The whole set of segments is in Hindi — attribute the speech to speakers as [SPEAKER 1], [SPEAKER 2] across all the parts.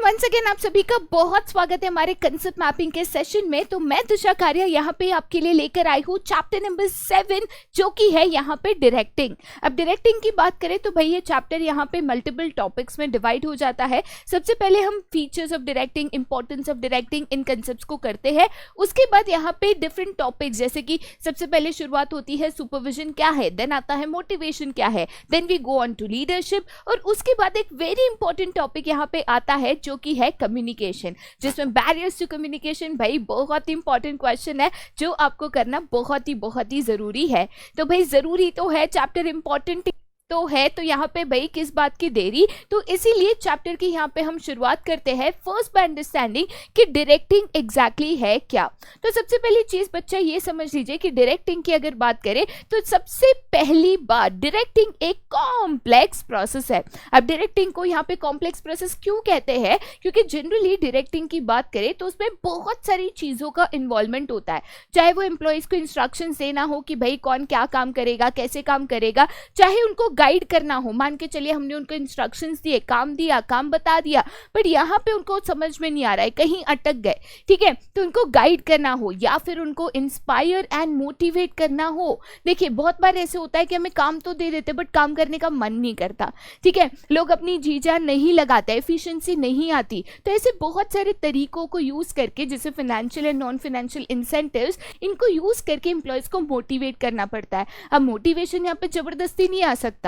[SPEAKER 1] वंस अगेन आप सभी का बहुत स्वागत है हमारे कंसेप्ट मैपिंग के सेशन में। तो मैं तुषा कारिया यहाँ पे आपके लिए लेकर आई हूँ चैप्टर नंबर 7 जो कि है यहाँ पे डायरेक्टिंग। अब डायरेक्टिंग की बात करें तो भाई ये चैप्टर यहाँ पे मल्टीपल टॉपिक्स में डिवाइड हो जाता है। सबसे पहले हम features of directing, importance of directing, in concepts को करते हैं। उसके बाद यहाँ पे डिफरेंट टॉपिक्स, जैसे कि सबसे पहले शुरुआत होती है सुपरविजन क्या है, देन आता है मोटिवेशन क्या है, then we go on to leadership, और उसके बाद एक वेरी इंपॉर्टेंट टॉपिक यहाँ पे आता है जो कि है कम्युनिकेशन, जिसमें बैरियर्स टू कम्युनिकेशन। भाई बहुत इंपॉर्टेंट क्वेश्चन है जो आपको करना बहुत ही जरूरी है। तो भाई जरूरी तो है, चैप्टर इंपॉर्टेंट तो है, तो यहाँ पे भाई किस बात की देरी। तो इसीलिए चैप्टर की यहाँ पे हम शुरुआत करते हैं फर्स्ट बाय अंडरस्टैंडिंग कि डायरेक्टिंग एग्जैक्टली है क्या। तो सबसे पहली चीज बच्चा ये समझ लीजिए कि डायरेक्टिंग की अगर बात करें तो सबसे पहली बात, डायरेक्टिंग एक कॉम्प्लेक्स प्रोसेस है। अब डायरेक्टिंग को यहाँ पे कॉम्प्लेक्स प्रोसेस क्यों कहते हैं, क्योंकि जनरली डायरेक्टिंग की बात करें तो उसमें बहुत सारी चीजों का इन्वॉल्वमेंट होता है। चाहे वो एम्प्लॉयज को इंस्ट्रक्शन देना हो कि भाई कौन क्या काम करेगा, कैसे काम करेगा, चाहे उनको गाइड करना हो। मान के चलिए हमने उनको इंस्ट्रक्शंस दिए, काम दिया, काम बता दिया, बट यहाँ पे उनको समझ में नहीं आ रहा है, कहीं अटक गए, ठीक है, तो उनको गाइड करना हो या फिर उनको इंस्पायर एंड मोटिवेट करना हो। देखिए बहुत बार ऐसे होता है कि हमें काम तो दे देते बट काम करने का मन नहीं करता, ठीक है, लोग अपनी जी जान नहीं लगाते, एफिशिएंसी नहीं आती। तो ऐसे बहुत सारे तरीकों को यूज करके, जैसे financial and non financial incentives, इनको यूज करके एम्प्लॉयज को मोटिवेट करना पड़ता है। अब मोटिवेशन यहाँ पे जबरदस्ती नहीं आ सकता,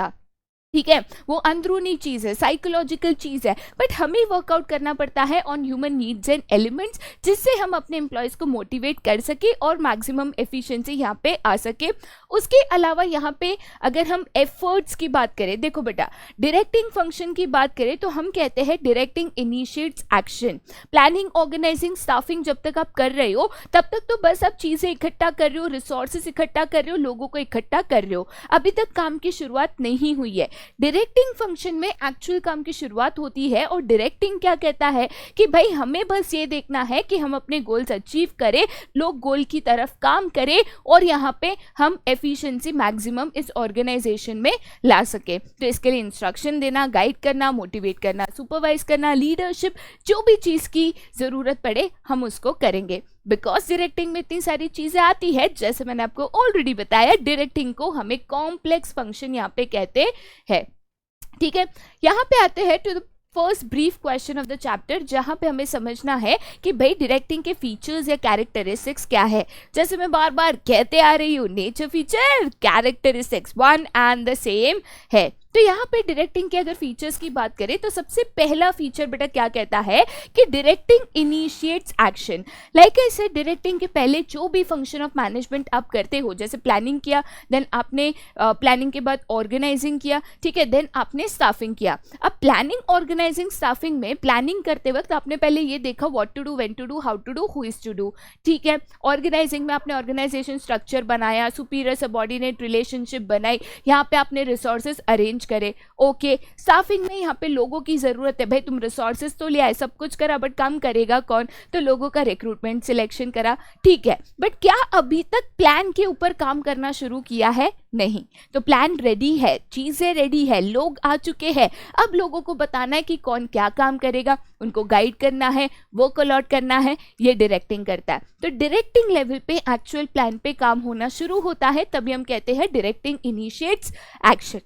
[SPEAKER 1] ठीक है, वो अंदरूनी चीज है, साइकोलॉजिकल चीज है, बट हमें वर्कआउट करना पड़ता है on human needs and elements, जिससे हम अपने एम्प्लॉयज को मोटिवेट कर सके और मैक्सिमम एफिशिएंसी यहाँ पे आ सके। उसके अलावा यहाँ पे अगर हम एफर्ट्स की बात करें, देखो बेटा डायरेक्टिंग फंक्शन की बात करें तो हम कहते हैं directing initiates action. Planning, organising, staffing जब तक आप कर रहे हो तब तक तो बस आप चीजें इकट्ठा कर रहे हो, रिसोर्सेस इकट्ठा कर रहे हो, लोगों को इकट्ठा कर रहे हो, अभी तक काम की शुरुआत नहीं हुई है। डायरेक्टिंग फंक्शन में एक्चुअल काम की शुरुआत होती है। और डायरेक्टिंग क्या कहता है कि भाई हमें बस ये देखना है कि हम अपने गोल्स अचीव करें, लोग गोल की तरफ काम करें और यहाँ पे हम एफिशिएंसी मैक्सिमम इस ऑर्गेनाइजेशन में ला सके। तो इसके लिए इंस्ट्रक्शन देना, गाइड करना, मोटिवेट करना, सुपरवाइज करना, लीडरशिप, जो भी चीज की जरूरत पड़े हम उसको करेंगे। बिकॉज डायरेक्टिंग में इतनी सारी चीजें आती है, जैसे मैंने आपको ऑलरेडी बताया, डायरेक्टिंग को हमें कॉम्प्लेक्स फंक्शन यहाँ पे कहते हैं, ठीक है। यहाँ पे आते हैं to the first brief question of the chapter, जहां पे हमें समझना है कि भाई डायरेक्टिंग के फीचर्स या कैरेक्टरिस्टिक्स क्या है। जैसे मैं बार बार कहते आ रही हूँ, nature, feature, characteristics one and the same है। तो यहाँ पे डायरेक्टिंग के अगर फीचर्स की बात करें तो सबसे पहला फीचर बेटा क्या कहता है कि directing initiates action. Like I said, directing के पहले जो भी फंक्शन ऑफ मैनेजमेंट आप करते हो, जैसे प्लानिंग किया, देन आपने प्लानिंग के बाद ऑर्गेनाइजिंग किया, ठीक है, देन आपने स्टाफिंग किया। अब प्लानिंग, ऑर्गेनाइजिंग, स्टाफिंग में प्लानिंग करते वक्त आपने पहले ये देखा what to do, when to do, how to do, who is to do, ठीक है। ऑर्गेनाइजिंग में आपने ऑर्गेनाइजेशन स्ट्रक्चर बनाया, सुपीरियर सबऑर्डिनेट रिलेशनशिप बनाई, यहाँ पे आपने रिसोर्सेज अरेंज करे, ओके। स्टाफिंग में यहाँ पे लोगों की जरूरत है, भाई तुम रिसोर्सेज तो ले आए, सब कुछ करा, बट काम करेगा कौन, तो लोगों का रिक्रूटमेंट, सिलेक्शन करा, ठीक है, बट क्या अभी तक प्लान के ऊपर काम करना शुरू किया है? नहीं। तो प्लान रेडी है, चीजें रेडी है, लोग आ चुके हैं, अब लोगों को बताना है कि कौन क्या काम करेगा, उनको गाइड करना है, वर्क अलॉट करना है, ये डायरेक्टिंग करता है। तो डायरेक्टिंग लेवल पे एक्चुअल प्लान पे काम होना शुरू होता है, तभी हम कहते हैं डायरेक्टिंग इनिशिएट्स एक्शन।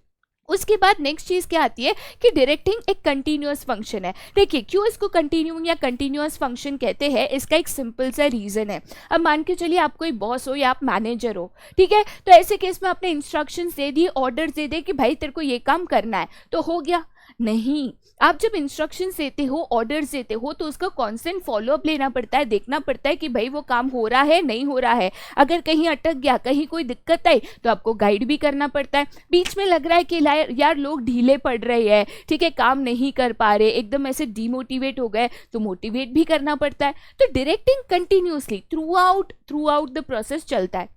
[SPEAKER 1] उसके बाद नेक्स्ट चीज क्या आती है कि डायरेक्टिंग एक कंटिन्यूअस फंक्शन है। देखिए क्यों इसको कंटिन्यूइंग या कंटिन्यूअस फंक्शन कहते हैं, इसका एक सिंपल सा रीजन है। अब मान के चलिए आप कोई बॉस हो या आप मैनेजर हो, ठीक है, तो ऐसे केस में आपने इंस्ट्रक्शंस दे दिए, ऑर्डर्स दे दे कि भाई तेरे को ये काम करना है, तो हो गया? नहीं। आप जब इंस्ट्रक्शंस देते हो, ऑर्डर्स देते हो, तो उसका कांस्टेंट फॉलोअप लेना पड़ता है, देखना पड़ता है कि भाई वो काम हो रहा है, नहीं हो रहा है। अगर कहीं अटक गया, कहीं कोई दिक्कत आई, तो आपको गाइड भी करना पड़ता है। बीच में लग रहा है कि यार लोग ढीले पड़ रहे हैं, ठीक है, काम नहीं कर पा रहे, एकदम ऐसे डीमोटिवेट हो गए, तो मोटिवेट भी करना पड़ता है। तो directing continuously through out the process चलता है।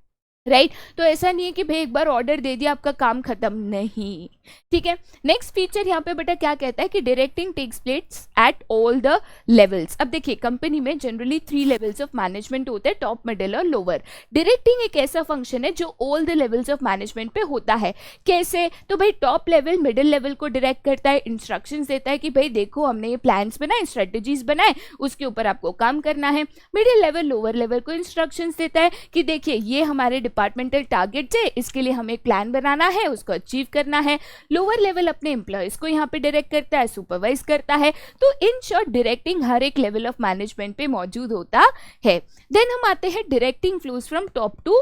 [SPEAKER 1] राइट तो ऐसा नहीं है कि भाई एक बार ऑर्डर दे दिया आपका काम खत्म, नहीं, ठीक है। नेक्स्ट फीचर यहाँ पे बेटा क्या कहता है कि directing takes place at all the levels. अब देखिए कंपनी में जनरली 3 लेवल्स ऑफ मैनेजमेंट होते हैं, टॉप, मिडिल और लोअर। डायरेक्टिंग एक ऐसा फंक्शन है जो all the levels of management पे होता है। कैसे? तो भाई टॉप लेवल मिडिल लेवल को डायरेक्ट करता है, इंस्ट्रक्शंस देता है कि भाई देखो हमने ये प्लान्स बनाए, स्ट्रेटेजीज बनाए, उसके ऊपर आपको काम करना है। मिडिल लेवल लोअर लेवल को इंस्ट्रक्शंस देता है कि देखिए ये हमारे डिपार्टमेंटल टारगेट है, इसके लिए हमें एक प्लान बनाना है, उसको अचीव करना है। लोअर लेवल अपने एम्प्लॉयज को यहाँ पे डायरेक्ट करता है, सुपरवाइज करता है। तो इन शॉर्ट डायरेक्टिंग हर एक लेवल ऑफ मैनेजमेंट पे मौजूद होता है। देन हम आते हैं directing flows from top to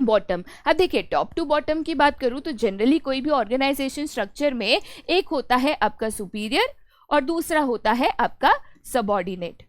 [SPEAKER 1] bottom. अब देखिए टॉप टू बॉटम की बात करूं तो जनरली कोई भी ऑर्गेनाइजेशन स्ट्रक्चर में एक होता है आपका सुपीरियर और दूसरा होता है आपका सबऑर्डिनेट,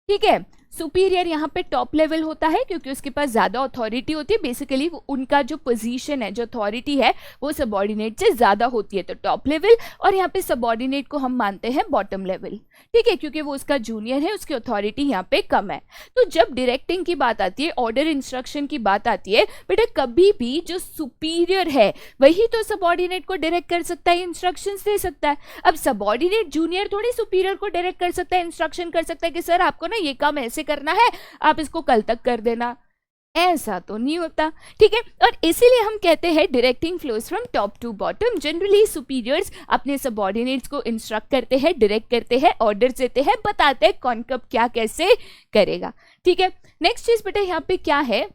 [SPEAKER 1] ठीक है। सुपीरियर यहाँ पे टॉप लेवल होता है क्योंकि उसके पास ज्यादा अथॉरिटी होती है, बेसिकली उनका जो पोजीशन है, जो अथॉरिटी है वो सबऑर्डिनेट से ज्यादा होती है, तो टॉप लेवल। और यहाँ पे सबऑर्डिनेट को हम मानते हैं बॉटम लेवल, ठीक है, क्योंकि वो उसका जूनियर है, उसकी अथॉरिटी यहाँ पे कम है। तो जब डायरेक्टिंग की बात आती है, ऑर्डर इंस्ट्रक्शन की बात आती है, बेटा कभी भी जो सुपीरियर है वही तो सबऑर्डिनेट को डायरेक्ट कर सकता है, इंस्ट्रक्शंस दे सकता है। अब सबऑर्डिनेट जूनियर थोड़ी सुपीरियर को डायरेक्ट कर सकता है, इंस्ट्रक्शन कर सकता है कि सर आपको ना ये काम ऐसे करना है, आप इसको कल तक कर देना, ऐसा तो नहीं होता, ठीक है। और इसीलिए हम कहते हैं directing flows from top to bottom. Generally superiors अपने सबऑर्डिनेट्स को इंस्ट्रक्ट करते हैं, डायरेक्ट करते हैं, ऑर्डर देते हैं, बताते हैं कौन कब क्या कैसे करेगा, ठीक है। नेक्स्ट चीज बेटा यहाँ पे क्या है,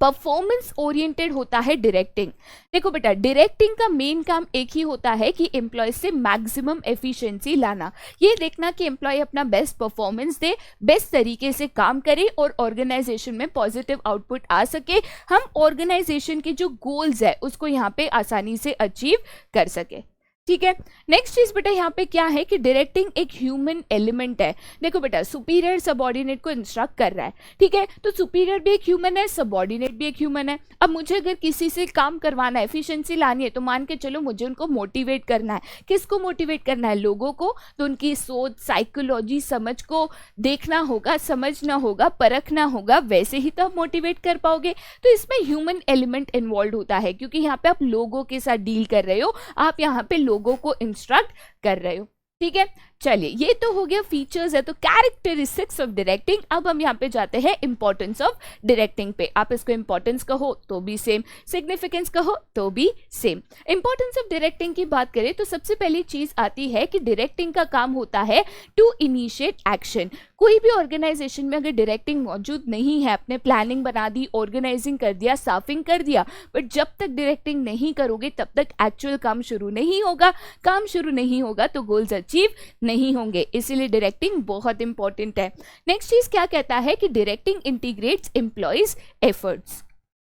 [SPEAKER 1] परफॉर्मेंस ओरिएंटेड होता है डायरेक्टिंग। देखो बेटा डायरेक्टिंग का मेन काम एक ही होता है कि एम्प्लॉय से मैक्सिमम एफिशिएंसी लाना, ये देखना कि एम्प्लॉय अपना बेस्ट परफॉर्मेंस दे, बेस्ट तरीके से काम करे और ऑर्गेनाइजेशन में पॉजिटिव आउटपुट आ सके, हम ऑर्गेनाइजेशन के जो गोल्स है उसको यहाँ पे आसानी से अचीव कर सके, ठीक है। नेक्स्ट चीज बेटा यहाँ पे क्या है कि डायरेक्टिंग एक ह्यूमन एलिमेंट है। देखो बेटा सुपीरियर सबऑर्डिनेट को इंस्ट्रक्ट कर रहा है, ठीक है, तो सुपीरियर भी एक ह्यूमन है, सबऑर्डिनेट भी एक ह्यूमन है। अब मुझे अगर किसी से काम करवाना है, एफिशिएंसी लानी है, तो मान के चलो मुझे उनको मोटिवेट करना है। किसको मोटिवेट करना है? लोगों को। तो उनकी सोच, साइकोलॉजी, समझ को देखना होगा, समझना होगा, परखना होगा, वैसे ही तो आप मोटिवेट कर पाओगे। तो इसमें ह्यूमन एलिमेंट इन्वॉल्व होता है क्योंकि यहाँ पे आप लोगों के साथ डील कर रहे हो, आप यहाँ पे लोगों को इंस्ट्रक्ट कर रहे हो, ठीक है। चलिए ये तो हो गया फीचर्स है, तो कैरेक्टरिस्टिक्स ऑफ डायरेक्टिंग। अब हम यहाँ पे जाते हैं इंपॉर्टेंस ऑफ डायरेक्टिंग पे। आप इसको इंपॉर्टेंस कहो तो भी सेम, सिग्निफिकेंस कहो तो भी सेम। इंपॉर्टेंस ऑफ डायरेक्टिंग की बात करें तो सबसे पहली चीज आती है कि डायरेक्टिंग का काम होता है टू इनिशिएट एक्शन। कोई भी ऑर्गेनाइजेशन में अगर डायरेक्टिंग मौजूद नहीं है, आपने प्लानिंग बना दी, ऑर्गेनाइजिंग कर दिया, स्टाफिंग कर दिया, बट जब तक डायरेक्टिंग नहीं करोगे तब तक एक्चुअल काम शुरू नहीं होगा। काम शुरू नहीं होगा तो गोल्स अचीव नहीं होंगे, इसीलिए डायरेक्टिंग बहुत इंपॉर्टेंट है। नेक्स्ट चीज क्या कहता है कि डायरेक्टिंग इंटीग्रेट्स एम्प्लॉयज एफर्ट्स।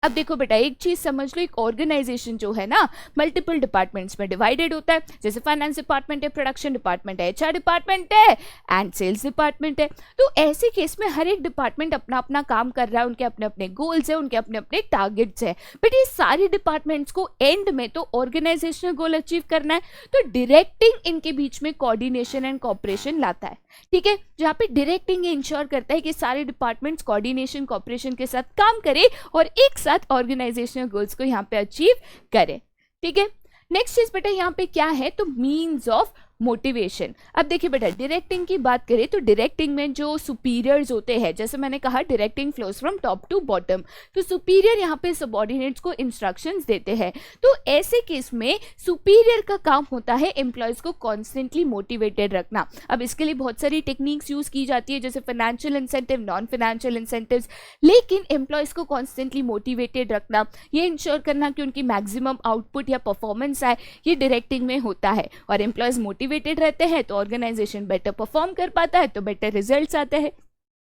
[SPEAKER 1] अब देखो बेटा एक चीज समझ लो, एक ऑर्गेनाइजेशन जो है ना मल्टीपल डिपार्टमेंट्स में डिवाइडेड होता है, जैसे फाइनेंस डिपार्टमेंट है, प्रोडक्शन डिपार्टमेंट है, एचआर डिपार्टमेंट है एंड सेल्स डिपार्टमेंट है। तो ऐसे केस में हर एक डिपार्टमेंट अपना अपना काम कर रहा है, उनके अपने अपने गोल्स है, उनके अपने अपने टारगेट्स है, बट ये सारी डिपार्टमेंट्स को एंड में तो ऑर्गेनाइजेशनल गोल अचीव करना है। तो डायरेक्टिंग इनके बीच में कोऑर्डिनेशन एंड कोऑपरेशन लाता है, ठीक है, जहाँ पे डायरेक्टिंग इंश्योर करता है कि सारे डिपार्टमेंट्स कोऑर्डिनेशन कोऑपरेशन के साथ काम करें और एक साथ ऑर्गेनाइजेशनल गोल्स को यहाँ पे अचीव करें, ठीक है। नेक्स्ट चीज बेटा यहाँ पे क्या है, तो मीन्स ऑफ मोटिवेशन। अब देखिए बेटा डायरेक्टिंग की बात करें तो डायरेक्टिंग में जो सुपीरियर्स होते हैं, जैसे मैंने कहा directing flows from top to bottom, तो सुपीरियर यहाँ पे सबऑर्डिनेट्स को इंस्ट्रक्शंस देते हैं। तो ऐसे केस में सुपीरियर का काम होता है एम्प्लॉयज को कॉन्स्टेंटली मोटिवेटेड रखना। अब इसके लिए बहुत सारी टेक्निक्स यूज की जाती है, जैसे financial incentive, non financial incentives, लेकिन एम्प्लॉयज को कॉन्स्टेंटली मोटिवेटेड रखना, ये इंश्योर करना कि उनकी मैक्सिमम आउटपुट या परफॉर्मेंस आए, ये डायरेक्टिंग में होता है। और एम्प्लॉयज मोटिवेटेड रहते हैं तो ऑर्गेनाइजेशन बेटर परफॉर्म कर पाता है, तो बेटर रिजल्ट्स आते हैं,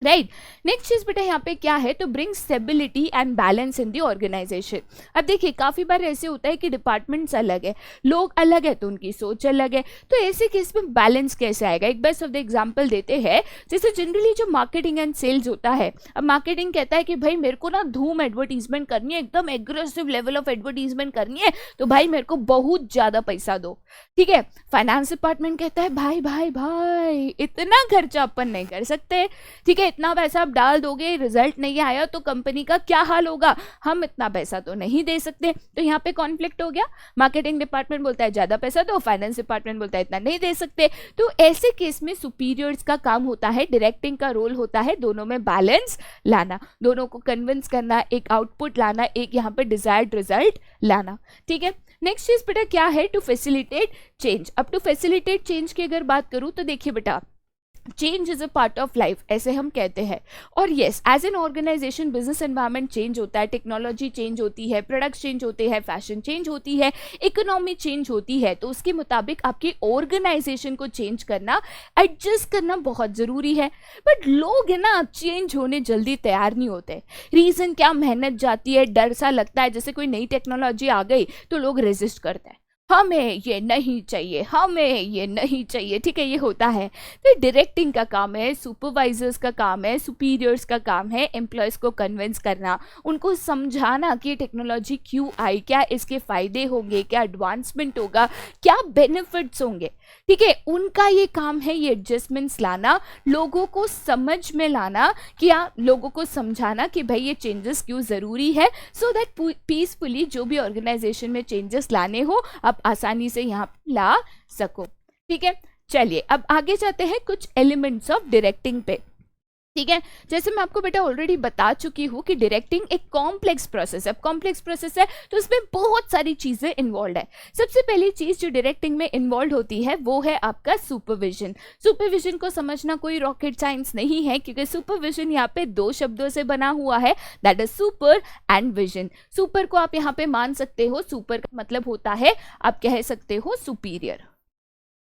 [SPEAKER 1] राइट। नेक्स्ट चीज बेटा यहाँ पे क्या है, तो bring stability and balance in the organisation. अब देखिए काफी बार ऐसे होता है कि डिपार्टमेंट्स अलग है, लोग अलग है, तो उनकी सोच अलग है, तो ऐसे केस में बैलेंस कैसे आएगा। एक बेस्ट ऑफ द एग्जांपल देते हैं, जैसे जनरली जो मार्केटिंग एंड सेल्स होता है, अब मार्केटिंग कहता है कि भाई मेरे को ना धूम एडवर्टीजमेंट करनी है, एकदम एग्रेसिव लेवल ऑफ एडवर्टीजमेंट करनी है, तो भाई मेरे को बहुत ज्यादा पैसा दो, ठीक है। फाइनेंस डिपार्टमेंट कहता है भाई भाई भाई इतना खर्चा अपन नहीं कर सकते, ठीक है, इतना पैसा आप डाल दोगे, रिजल्ट नहीं आया तो कंपनी का क्या हाल होगा, हम इतना पैसा तो नहीं दे सकते। तो यहाँ पे कॉन्फ्लिक्ट हो गया, मार्केटिंग डिपार्टमेंट बोलता है ज्यादा पैसा दो, फाइनेंस डिपार्टमेंट बोलता है इतना नहीं दे सकते। तो ऐसे केस में सुपीरियर्स का काम होता है, डायरेक्टिंग का रोल होता है दोनों में बैलेंस लाना, दोनों को कन्विंस करना, एक आउटपुट लाना, एक यहाँ पे डिजायर्ड रिजल्ट लाना। ठीक है, नेक्स्ट चीज बेटा क्या है, टू फैसिलिटेट चेंज। अब टू फैसिलिटेट चेंज की अगर बात करूं तो देखिए बेटा, change is a part of life ऐसे हम कहते हैं, और yes as an organisation business environment change होता है, टेक्नोलॉजी चेंज होती है, प्रोडक्ट्स चेंज होते हैं, फैशन चेंज होती है, इकोनॉमी चेंज होती है, तो उसके मुताबिक आपकी ऑर्गेनाइजेशन को चेंज करना, एडजस्ट करना बहुत जरूरी है। बट लोग है ना चेंज होने जल्दी तैयार नहीं होते। रीजन क्या, मेहनत जाती है, डर सा लगता है, जैसे कोई नई टेक्नोलॉजी आ गई तो लोग रेजिस्ट करते हैं, हमें ये नहीं चाहिए, हमें ये नहीं चाहिए। ठीक है, ये होता है। तो डायरेक्टिंग का काम है, सुपरवाइजर्स का काम है, सुपीरियर्स का काम है एम्प्लॉयज़ को कन्विंस करना, उनको समझाना कि टेक्नोलॉजी क्यों आई, क्या इसके फ़ायदे होंगे, क्या एडवांसमेंट होगा, क्या बेनिफिट्स होंगे। ठीक है, उनका ये काम है ये एडजस्टमेंट्स लाना, लोगों को समझ में लाना, क्या लोगों को समझाना कि भाई ये चेंजेस क्यों ज़रूरी है, सो दैट पीसफुली जो भी ऑर्गेनाइजेशन में चेंजेस लाने हो आप आसानी से यहाँ ला सको। ठीक है, चलिए अब आगे जाते हैं कुछ एलिमेंट्स ऑफ डायरेक्टिंग पे। ठीक है, जैसे मैं आपको बेटा ऑलरेडी बता चुकी हूँ कि डायरेक्टिंग एक कॉम्प्लेक्स प्रोसेस है। अब कॉम्प्लेक्स प्रोसेस है तो इसमें बहुत सारी चीजें इन्वॉल्व है। सबसे पहली चीज जो डायरेक्टिंग में इन्वॉल्व होती है वो है आपका सुपरविजन। सुपरविजन को समझना कोई रॉकेट साइंस नहीं है, क्योंकि सुपरविजन यहाँ पे दो शब्दों से बना हुआ है, that is super and vision. Super को आप यहाँ पे मान सकते हो, सुपर का मतलब होता है आप कह सकते हो सुपीरियर,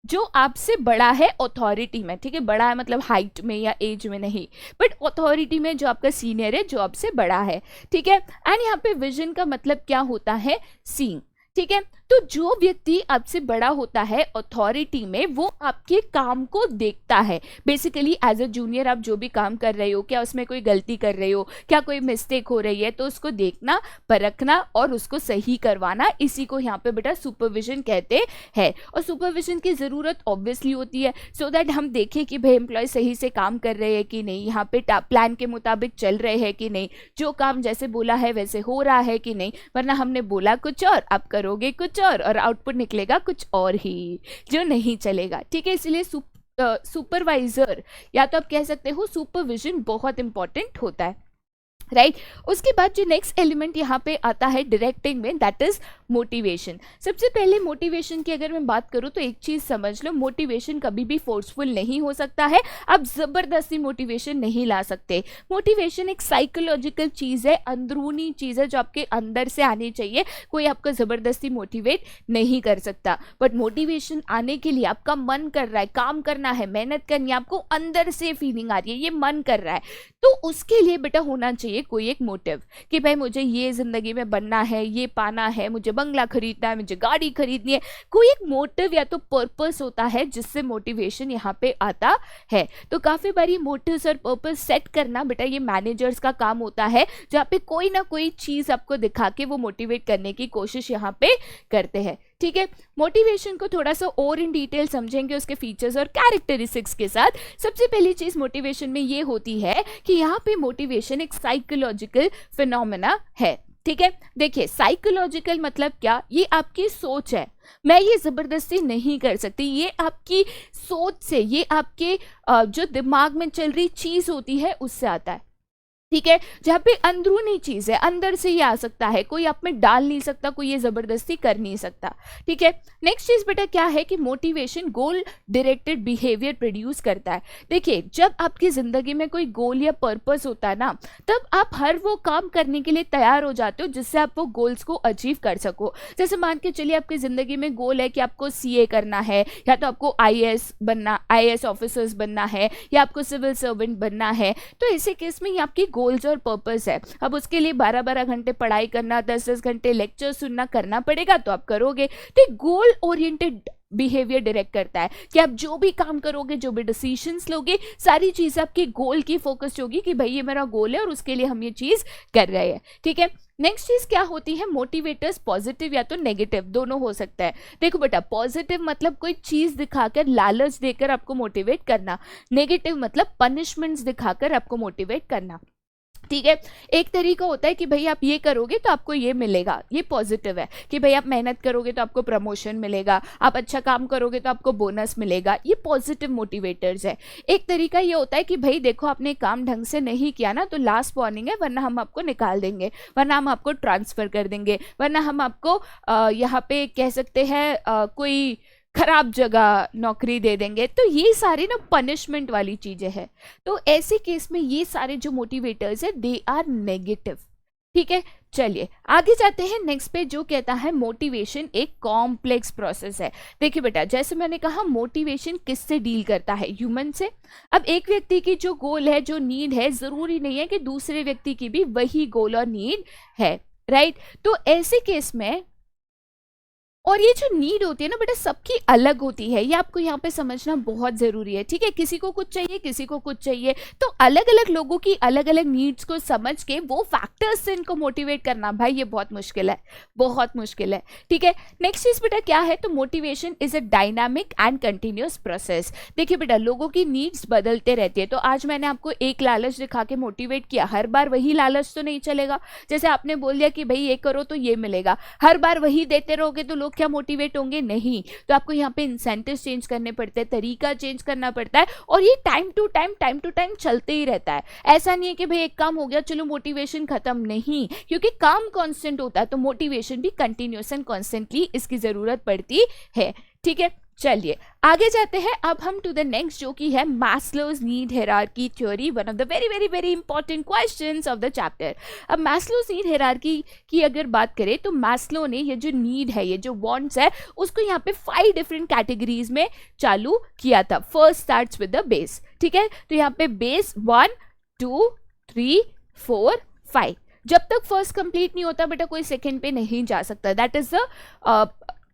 [SPEAKER 1] जो आपसे बड़ा है अथॉरिटी में। ठीक है, बड़ा है मतलब हाइट में या एज में नहीं, बट अथॉरिटी में जो आपका सीनियर है, जो आपसे बड़ा है। ठीक है, एंड यहाँ पे विजन का मतलब क्या होता है, सीइंग। ठीक है, तो जो व्यक्ति आपसे बड़ा होता है अथॉरिटी में, वो आपके काम को देखता है। बेसिकली एज अ जूनियर आप जो भी काम कर रहे हो, क्या उसमें कोई गलती कर रहे हो, क्या कोई मिस्टेक हो रही है, तो उसको देखना, परखना और उसको सही करवाना, इसी को यहाँ पे बेटा सुपरविजन कहते हैं। और सुपरविजन की ज़रूरत ऑब्वियसली होती है सो दैट हम देखें कि भाई एम्प्लॉय सही से काम कर रहे हैं कि नहीं, यहाँ पे प्लान के मुताबिक चल रहे हैं कि नहीं, जो काम जैसे बोला है वैसे हो रहा है कि नहीं, वरना हमने बोला कुछ और आप करोगे कुछ और आउटपुट निकलेगा कुछ और ही, जो नहीं चलेगा। ठीक है, इसलिए सुपरवाइजर या तो आप कह सकते हो सुपरविजन बहुत इंपॉर्टेंट होता है, राइट। उसके बाद जो नेक्स्ट एलिमेंट यहाँ पे आता है डायरेक्टिंग में, दैट इज मोटिवेशन। सबसे पहले मोटिवेशन की अगर मैं बात करूँ तो एक चीज समझ लो, मोटिवेशन कभी भी फोर्सफुल नहीं हो सकता है, आप जबरदस्ती मोटिवेशन नहीं ला सकते। मोटिवेशन एक साइकोलॉजिकल चीज है, अंदरूनी चीज है जो आपके अंदर से आनी चाहिए, कोई आपको जबरदस्ती मोटिवेट नहीं कर सकता। बट मोटिवेशन आने के लिए आपका मन कर रहा है, काम करना है, मेहनत करनी है, आपको अंदर से फीलिंग आ रही है, ये मन कर रहा है, तो उसके लिए बेटा होना चाहिए कोई एक मोटिव कि भाई मुझे ये जिंदगी में बनना है, ये पाना है, मुझे बंगला खरीदना है, मुझे गाड़ी खरीदनी है। कोई एक मोटिव या तो पर्पस होता है जिससे मोटिवेशन यहाँ पे आता है। तो काफी बारी मोटिव्स और पर्पस सेट करना बेटा ये मैनेजर्स का काम होता है, जहाँ पे कोई ना कोई चीज आपको दिखा के वो मोटिवेट करने की कोशिश यहाँ पे करते हैं। ठीक है, मोटिवेशन को थोड़ा सा और इन डिटेल समझेंगे उसके फीचर्स और कैरेक्टरिस्टिक्स के साथ। सबसे पहली चीज मोटिवेशन में ये होती है कि यहाँ पे मोटिवेशन एक साइकोलॉजिकल फिनोमेना है। ठीक है, देखिए साइकोलॉजिकल मतलब क्या, ये आपकी सोच है, मैं ये जबरदस्ती नहीं कर सकती, ये आपकी सोच से, ये आपके जो दिमाग में चल रही चीज होती है उससे आता है। ठीक है, जहाँ पे अंदरूनी चीज है, अंदर से ये आ सकता है, कोई आप में डाल नहीं सकता, कोई ये जबरदस्ती कर नहीं सकता। ठीक है, नेक्स्ट चीज बेटा क्या है कि मोटिवेशन गोल डायरेक्टेड बिहेवियर प्रोड्यूस करता है। देखिए जब आपकी जिंदगी में कोई गोल या पर्पस होता है ना, तब आप हर वो काम करने के लिए तैयार हो जाते हो जिससे आप वो गोल्स को अचीव कर सको। जैसे मान के चलिए आपकी जिंदगी में गोल है कि आपको सीए करना है, या तो आपको आईएएस बनना, आईएएस ऑफिसर्स बनना है, या आपको सिविल सर्वेंट बनना है, तो ऐसे केस में ये आपकी गोल्स और पर्पस है। अब उसके लिए 12-12 घंटे पढ़ाई करना, 10-10 घंटे लेक्चर सुनना करना पड़ेगा, तो आप करोगे। तो गोल ओरिएंटेड बिहेवियर डायरेक्ट करता है कि आप जो भी काम करोगे, जो भी डिसीजंस लोगे, सारी चीज़ आपके गोल की फोकस्ड होगी कि भाई ये मेरा गोल है और उसके लिए हम ये चीज़ कर रहे हैं, ठीक है। नेक्स्ट चीज क्या होती है, मोटिवेटर्स पॉजिटिव या तो नेगेटिव, दोनों हो सकता है। देखो बेटा, पॉजिटिव मतलब कोई चीज दिखाकर, लालच देकर आपको मोटिवेट करना, नेगेटिव मतलब पनिशमेंट्स दिखाकर आपको मोटिवेट करना, ठीक है। एक तरीका होता है कि भाई आप ये करोगे तो आपको ये मिलेगा, ये पॉजिटिव है कि भाई आप मेहनत करोगे तो आपको प्रमोशन मिलेगा, आप अच्छा काम करोगे तो आपको बोनस मिलेगा, ये पॉजिटिव मोटिवेटर्स है। एक तरीका ये होता है कि भाई देखो आपने काम ढंग से नहीं किया ना तो लास्ट वार्निंग है, वरना हम आपको निकाल देंगे, वरना हम आपको ट्रांसफर कर देंगे, वरना हम आपको यहाँ पे कह सकते हैं कोई खराब जगह नौकरी दे देंगे। तो ये सारे ना पनिशमेंट वाली चीजें हैं। तो ऐसे केस में ये सारे जो मोटिवेटर्स है दे आर नेगेटिव, ठीक है। चलिए आगे जाते हैं नेक्स्ट पे, जो कहता है मोटिवेशन एक कॉम्प्लेक्स प्रोसेस है। देखिए बेटा, जैसे मैंने कहा मोटिवेशन किससे डील करता है, ह्यूमन से। अब एक व्यक्ति की जो गोल है, जो नीड है, जरूरी नहीं है कि दूसरे व्यक्ति की भी वही गोल और नीड है, राइट। तो ऐसे केस में, और ये जो नीड होती है ना बेटा सबकी अलग होती है, ये आपको यहाँ पे समझना बहुत जरूरी है, ठीक है। किसी को कुछ चाहिए, किसी को कुछ चाहिए, तो अलग अलग लोगों की अलग अलग नीड्स को समझ के वो फैक्टर्स से इनको मोटिवेट करना, भाई ये बहुत मुश्किल है, बहुत मुश्किल है, ठीक है। नेक्स्ट चीज बेटा क्या है, तो motivation is a dynamic and continuous process. देखिए बेटा, लोगों की नीड्स बदलते रहती है। तो आज मैंने आपको एक लालच दिखा के मोटिवेट किया, हर बार वही लालच तो नहीं चलेगा। जैसे आपने बोल दिया कि भाई ये करो तो ये मिलेगा, हर बार वही देते रहोगे तो लोग क्या मोटिवेट होंगे, नहीं। तो आपको यहाँ पे इंसेंटिव चेंज करने पड़ते हैं, तरीका चेंज करना पड़ता है, और ये टाइम टू टाइम चलते ही रहता है। ऐसा नहीं है कि भाई एक काम हो गया चलो मोटिवेशन खत्म, नहीं, क्योंकि काम कांस्टेंट होता है तो मोटिवेशन भी कंटिन्यूअस एंड कॉन्स्टेंटली इसकी जरूरत पड़ती है, ठीक है। चलिए आगे जाते हैं अब हम टू द नेक्स्ट, जो कि है Maslow's need hierarchy theory, one of the very very very important questions of the chapter. अब मैस्लोज नीड हायरार्की की अगर बात करें तो मैस्लो ने ये जो नीड है, ये जो वांट्स है, उसको यहाँ पे 5 डिफरेंट कैटेगरीज में चालू किया था। First starts with the base, ठीक है। तो यहाँ पे बेस 1 2 3 4 5, जब तक फर्स्ट कंप्लीट नहीं होता बेटा कोई सेकंड पे नहीं जा सकता। दैट इज द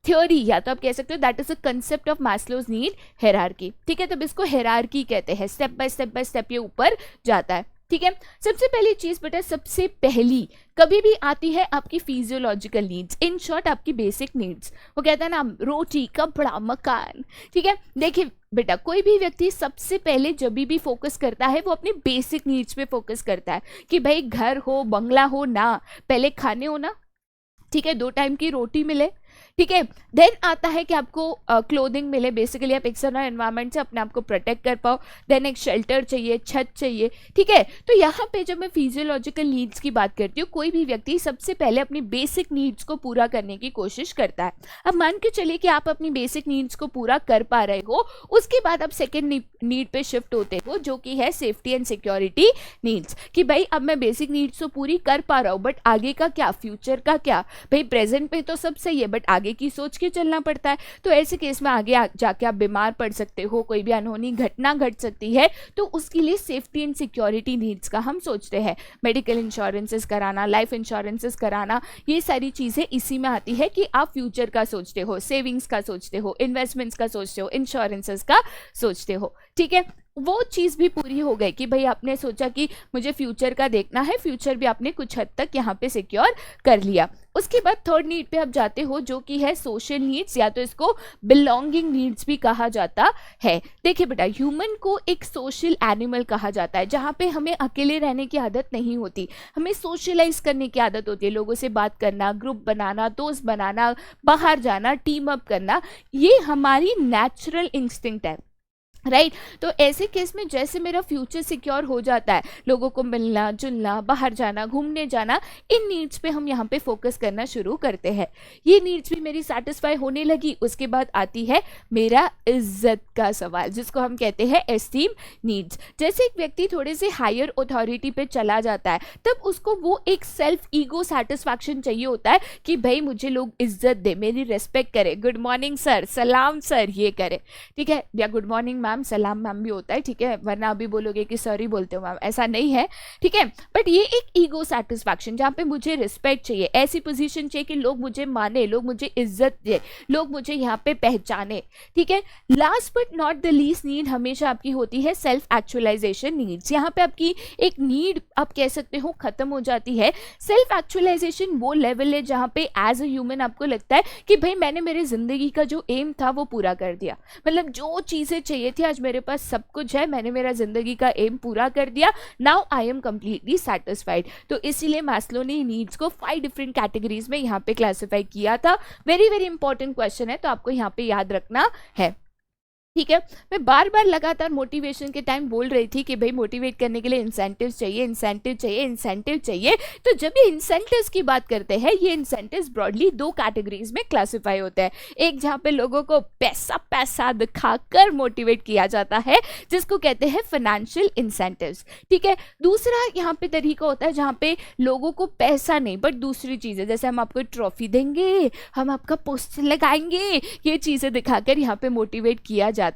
[SPEAKER 1] थ्योरी, या तो आप कह सकते हो that is a concept of Maslow's need hierarchy, ठीक है। तब इसको हायरार्की कहते हैं, स्टेप बाय स्टेप ये ऊपर जाता है, ठीक है। सबसे पहली चीज बेटा, सबसे पहली कभी भी आती है आपकी फिजियोलॉजिकल नीड्स, इन शॉर्ट आपकी बेसिक नीड्स। वो कहता है ना रोटी कपड़ा मकान, ठीक है। देखिए बेटा, कोई भी व्यक्ति सबसे पहले जब भी फोकस करता है वो अपनी बेसिक नीड्स पे फोकस करता है कि भाई घर हो बंगला हो ना, पहले खाने हो ना, ठीक है, 2 टाइम की रोटी मिले, ठीक है। देन आता है कि आपको क्लोथिंग मिले, बेसिकली आप एक्सटर्नल एनवायरनमेंट से अपने आप को प्रोटेक्ट कर पाओ। देन एक शेल्टर चाहिए, छत चाहिए, ठीक है। तो यहाँ पे जब मैं फिजियोलॉजिकल नीड्स की बात करती हूँ, कोई भी व्यक्ति सबसे पहले अपनी बेसिक नीड्स को पूरा करने की कोशिश करता है। अब मान के चलिए कि आप अपनी बेसिक नीड्स को पूरा कर पा रहे हो, उसके बाद आप सेकेंड नीड पे शिफ्ट होते हो, जो कि है सेफ्टी एंड सिक्योरिटी नीड्स। कि भाई अब मैं बेसिक नीड्स तो पूरी कर पा रहा हूँ, बट आगे का क्या, फ्यूचर का क्या। भाई प्रेजेंट में तो सब सही है, बट आगे की सोच के चलना पड़ता है। तो ऐसे केस में आगे जाके आप बीमार पड़ सकते हो, कोई भी अनहोनी घटना घट सकती है, तो उसके लिए सेफ्टी एंड सिक्योरिटी नीड्स का हम सोचते हैं। मेडिकल इंश्योरेंसेस कराना, लाइफ इंश्योरेंसेस कराना, ये सारी चीजें इसी में आती है कि आप फ्यूचर का सोचते हो, सेविंग्स का सोचते हो, इन्वेस्टमेंट्स का सोचते हो, इंश्योरेंसेस का सोचते हो, ठीक है। वो चीज़ भी पूरी हो गई कि भाई आपने सोचा कि मुझे फ्यूचर का देखना है, फ्यूचर भी आपने कुछ हद तक यहाँ पे सिक्योर कर लिया। उसके बाद थर्ड नीड पे आप जाते हो, जो कि है सोशल नीड्स, या तो इसको बिलोंगिंग नीड्स भी कहा जाता है। देखिए बेटा, ह्यूमन को एक सोशल एनिमल कहा जाता है, जहाँ पे हमें अकेले रहने की आदत नहीं होती, हमें सोशलाइज करने की आदत होती है, लोगों से बात करना, ग्रुप बनाना, दोस्त बनाना, बाहर जाना, टीम अप करना, ये हमारी नेचुरल इंस्टिंक्ट है, राइट। तो ऐसे केस में जैसे मेरा फ्यूचर सिक्योर हो जाता है, लोगों को मिलना जुलना, बाहर जाना, घूमने जाना, इन नीड्स पे हम यहाँ पे फोकस करना शुरू करते हैं। ये नीड्स भी मेरी सेटिस्फाई होने लगी, उसके बाद आती है मेरा इज्जत का सवाल, जिसको हम कहते हैं एस्टीम नीड्स। जैसे एक व्यक्ति थोड़े से हायर अथॉरिटी पे चला जाता है, तब उसको वो एक सेल्फ ईगो सेटिस्फैक्शन चाहिए होता है कि भाई मुझे लोग इज्जत दे, मेरी रेस्पेक्ट करे, गुड मॉर्निंग सर, सलाम सर, ये करे, ठीक है, या गुड मॉर्निंग मैम सलाम मैम भी होता है, ठीक है, वरना अभी बोलोगे कि सॉरी बोलते हो मैम, ऐसा नहीं है, ठीक है। बट ये एक ईगो सेटिस्फैक्शन जहाँ पे मुझे रिस्पेक्ट चाहिए, ऐसी पोजीशन चाहिए कि लोग मुझे माने, लोग मुझे इज्जत दे, लोग मुझे यहाँ पे पहचाने, ठीक है। Last but not the least need हमेशा आपकी होती है सेल्फ एक्चुअलाइजेशन नीड्स। यहाँ पे आपकी एक नीड आप कह सकते हो खत्म हो जाती है। सेल्फ एक्चुअलाइजेशन वो लेवल है जहाँ पे एज अ ह्यूमन आपको लगता है कि भाई मैंने मेरी जिंदगी का जो एम था वो पूरा कर दिया, मतलब जो चीजें चाहिए थी आज मेरे पास सब कुछ है, मैंने मेरा जिंदगी का एम पूरा कर दिया, now I am completely satisfied. तो इसीलिए मैस्लो ने नीड्स को 5 डिफरेंट कैटेगरीज में यहाँ पे क्लासिफाई किया था। वेरी वेरी इंपॉर्टेंट क्वेश्चन है, तो आपको यहाँ पे याद रखना है, ठीक है। मैं बार बार लगातार मोटिवेशन के टाइम बोल रही थी कि भाई मोटिवेट करने के लिए इंसेंटिव चाहिए, इंसेंटिव चाहिए, इंसेंटिव चाहिए। तो जब ये इंसेंटिव्स की बात करते हैं, ये इंसेंटिव्स ब्रॉडली 2 कैटेगरीज में क्लासिफाई होते हैं। एक जहाँ पे लोगों को पैसा पैसा दिखाकर मोटिवेट किया जाता है, जिसको कहते हैं फाइनेंशियल इंसेंटिव्स, ठीक है। दूसरा यहाँ पे तरीका होता है जहाँ पे लोगों को पैसा नहीं बट दूसरी चीजें, जैसे हम आपको ट्रॉफी देंगे, हम आपका पोस्टर लगाएंगे, ये चीजें दिखाकर यहाँ पे मोटिवेट किया जाता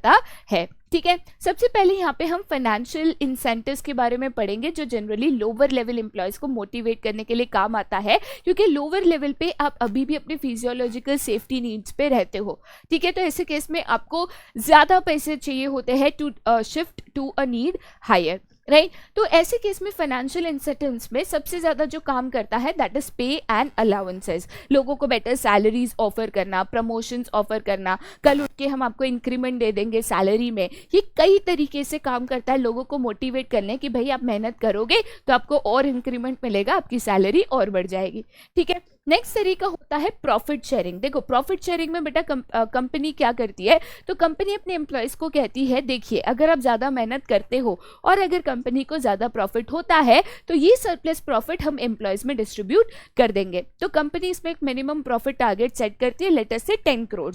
[SPEAKER 1] है, ठीक है। सबसे पहले यहाँ पे हम फाइनेंशियल इंसेंटिव्स के बारे में पढ़ेंगे, जो जनरली लोअर लेवल एम्प्लॉयज को मोटिवेट करने के लिए काम आता है, क्योंकि लोअर लेवल पे आप अभी भी अपने फिजियोलॉजिकल सेफ्टी नीड्स पे रहते हो, ठीक है। तो ऐसे केस में आपको ज्यादा पैसे चाहिए होते हैं to shift to a need higher, right. तो ऐसे केस में फाइनेंशियल इंसेंटिव्स में सबसे ज्यादा जो काम करता है दैट इज पे एंड अलाउंसेस। लोगों को बेटर सैलरीज ऑफर करना, प्रमोशंस ऑफर करना, कल उठ के हम आपको इंक्रीमेंट दे देंगे सैलरी में, ये कई तरीके से काम करता है लोगों को मोटिवेट करने कि भाई आप मेहनत करोगे तो आपको और इंक्रीमेंट मिलेगा, आपकी सैलरी और बढ़ जाएगी, ठीक है। नेक्स्ट तरीका होता है प्रॉफिट शेयरिंग। देखो प्रॉफिट शेयरिंग में बेटा कंपनी क्या करती है, तो कंपनी अपने एम्प्लॉयज को कहती है देखिए अगर आप ज़्यादा मेहनत करते हो और अगर कंपनी को ज़्यादा प्रॉफिट होता है तो ये सरप्लस प्रॉफिट हम एम्प्लॉयज में डिस्ट्रीब्यूट कर देंगे। तो कंपनी इसमें एक मिनिमम प्रॉफिट टारगेट सेट करती है, लेटर से 10 करोड़,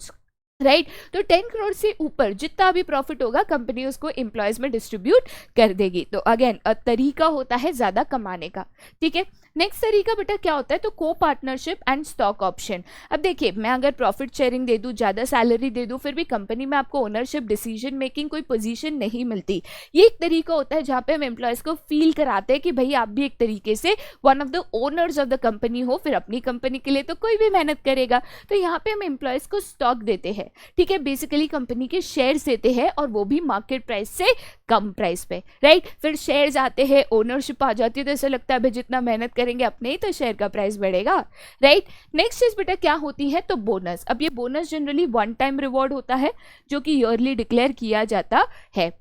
[SPEAKER 1] राइट। तो 10 करोड़ से ऊपर जितना भी प्रॉफिट होगा कंपनी उसको एम्प्लॉयज में डिस्ट्रीब्यूट कर देगी। तो अगेन तरीका होता है ज्यादा कमाने का, ठीक है। नेक्स्ट तरीका बेटा क्या होता है, तो को पार्टनरशिप एंड स्टॉक ऑप्शन। अब देखिए मैं अगर प्रॉफिट शेयरिंग दे दूं, ज्यादा सैलरी दे दूं, फिर भी कंपनी में आपको ओनरशिप, डिसीजन मेकिंग, कोई पोजीशन नहीं मिलती। ये एक तरीका होता है जहाँ पे हम एम्प्लॉयज को फील कराते हैं कि भाई आप भी एक तरीके से one of the owners of the company हो, फिर अपनी कंपनी के लिए तो कोई भी मेहनत करेगा। तो यहाँ पे हम एम्प्लॉयज को स्टॉक देते हैं, ठीक है, बेसिकली कंपनी के शेयर्स देते हैं और वो भी मार्केट प्राइस से कम प्राइस पे, राइट। फिर शेयर्स आते हैं, ओनरशिप आ जाती है, तो ऐसा लगता है भाई जितना मेहनत करेंगे अपने ही तो शेयर का प्राइस बढ़ेगा, राइट। नेक्स्ट चीज बेटा क्या होती है, तो बोनस। अब ये बोनस जनरली 1 टाइम रिवॉर्ड होता है जो कि ईयरली डिक्लेयर किया जाता है,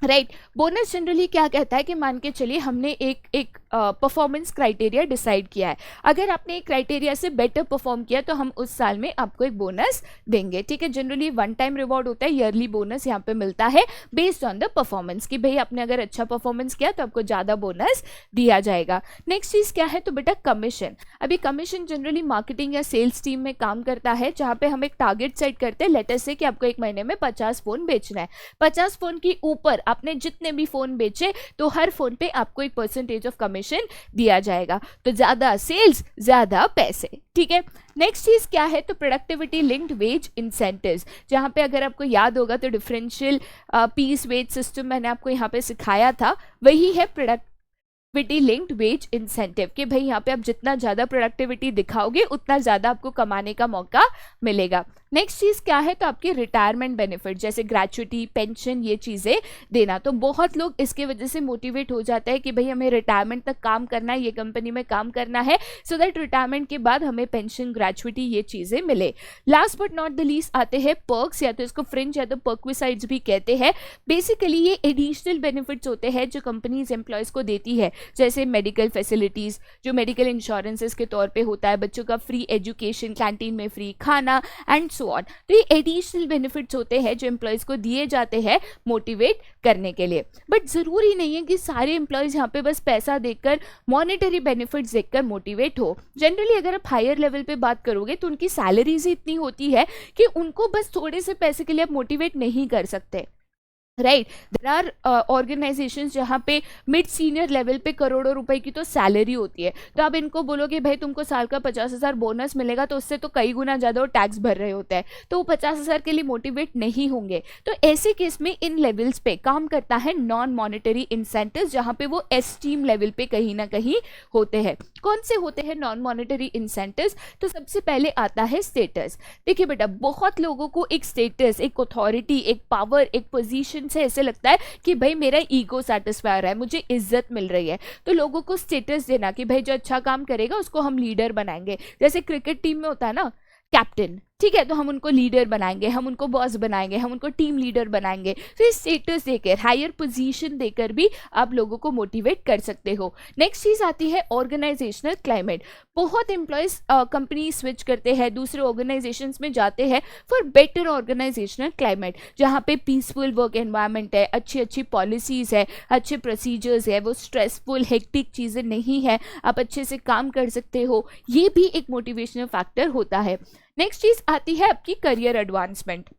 [SPEAKER 1] राइट। बोनस जनरली क्या कहता है कि मान के चलिए हमने एक परफॉर्मेंस क्राइटेरिया डिसाइड किया है, अगर आपने एक क्राइटेरिया से बेटर परफॉर्म किया तो हम उस साल में आपको एक बोनस देंगे, ठीक है। जनरली 1 टाइम रिवॉर्ड होता है, ईयरली बोनस यहाँ पे मिलता है बेस्ड ऑन द परफॉर्मेंस कि भाई आपने अगर अच्छा परफॉर्मेंस किया तो आपको ज़्यादा बोनस दिया जाएगा। नेक्स्ट चीज़ क्या है, तो बेटा कमीशन। अभी कमीशन जनरली मार्केटिंग या सेल्स टीम में काम करता है, जहाँ पे हम एक टारगेट सेट करते हैं, लेटर से कि आपको एक महीने में 50 फोन बेचना है। 50 फोन के ऊपर आपने जितने भी फोन बेचे तो हर फोन पे आपको एक परसेंटेज ऑफ कमीशन दिया जाएगा। तो ज्यादा सेल्स ज्यादा पैसे, ठीक है। नेक्स्ट चीज क्या है, तो प्रोडक्टिविटी लिंक्ड वेज इंसेंटिव्स, जहां पे अगर आपको याद होगा तो डिफरेंशियल पीस वेज सिस्टम मैंने आपको यहाँ पे सिखाया था, वही है प्रोडक्टिविटी लिंक्ड वेज इंसेंटिव कि भाई यहाँ पे आप जितना ज़्यादा प्रोडक्टिविटी दिखाओगे उतना ज़्यादा आपको कमाने का मौका मिलेगा। नेक्स्ट चीज़ क्या है, तो आपके रिटायरमेंट बेनिफिट जैसे ग्रेचुइटी, पेंशन, ये चीज़ें देना। तो बहुत लोग इसके वजह से मोटिवेट हो जाता है कि भाई हमें रिटायरमेंट तक काम करना है, ये कंपनी में काम करना है, सो दैट रिटायरमेंट के बाद हमें पेंशन, ग्रेचुइटी, ये चीज़ें मिले। Last but not the least आते हैं पर्क्स, या तो इसको फ्रिंज या तो पर्क्विसाइड्स भी कहते हैं। बेसिकली ये एडिशनल बेनिफिट्स होते हैं जो कंपनीज एम्प्लॉयज़ को देती है, जैसे मेडिकल फैसिलिटीज़, जो मेडिकल इंश्योरेंसेस के तौर पे होता है, बच्चों का फ्री एजुकेशन, कैंटीन में फ्री खाना एंड सो ऑन। तो ये एडिशनल बेनिफिट्स होते हैं जो एम्प्लॉयज़ को दिए जाते हैं मोटिवेट करने के लिए। बट ज़रूरी नहीं है कि सारे एम्प्लॉयज़ यहाँ पे बस पैसा देकर, मॉनेटरी बेनिफिट्स देखकर मोटिवेट हो। जनरली अगर आप हायर लेवल पे बात करोगे तो उनकी सैलरीज ही इतनी होती है कि उनको बस थोड़े से पैसे के लिए आप मोटिवेट नहीं कर सकते। राइट। देर आर ऑर्गेनाइजेशन जहाँ पे मिड सीनियर लेवल पे करोड़ों रुपए की तो सैलरी होती है, तो आप इनको बोलोगे भाई तुमको साल का 50,000 बोनस मिलेगा, तो उससे तो कई गुना ज़्यादा वो टैक्स भर रहे होते हैं, तो वो 50,000 के लिए मोटिवेट नहीं होंगे। तो ऐसे केस में इन लेवल्स पे काम करता है नॉन मॉनेटरी इंसेंटिव, जहाँ पे वो एस्टीम लेवल पे कहीं ना कहीं होते हैं। कौन से होते हैं नॉन मॉनेटरी इंसेंटिव? तो सबसे पहले आता है स्टेटस। देखिए बेटा, बहुत लोगों को एक स्टेटस, एक अथॉरिटी, एक पावर, एक पोजीशन से ऐसे लगता है कि भाई मेरा ईगो सेटिस्फाई रहा है, मुझे इज्जत मिल रही है, तो लोगों को स्टेटस देना कि भाई जो अच्छा काम करेगा उसको हम लीडर बनाएंगे। जैसे क्रिकेट टीम में होता है ना कैप्टन, ठीक है, तो हम उनको लीडर बनाएंगे, हम उनको बॉस बनाएंगे, हम उनको टीम लीडर बनाएंगे। तो स्टेटस देकर, हायर पोजीशन देकर भी आप लोगों को मोटिवेट कर सकते हो। नेक्स्ट चीज आती है ऑर्गेनाइजेशनल क्लाइमेट। बहुत एम्प्लॉयज कंपनी स्विच करते हैं, दूसरे ऑर्गेनाइजेशंस में जाते हैं फॉर बेटर ऑर्गेनाइजेशनल क्लाइमेट, जहाँ पे पीसफुल वर्क एनवायरनमेंट है, अच्छी अच्छी पॉलिसीज है, अच्छे प्रोसीजर्स है, वो स्ट्रेसफुल हेक्टिक चीज़ें नहीं है, आप अच्छे से काम कर सकते हो। ये भी एक मोटिवेशनल फैक्टर होता है। नेक्स्ट चीज आती है आपकी करियर एडवांसमेंट।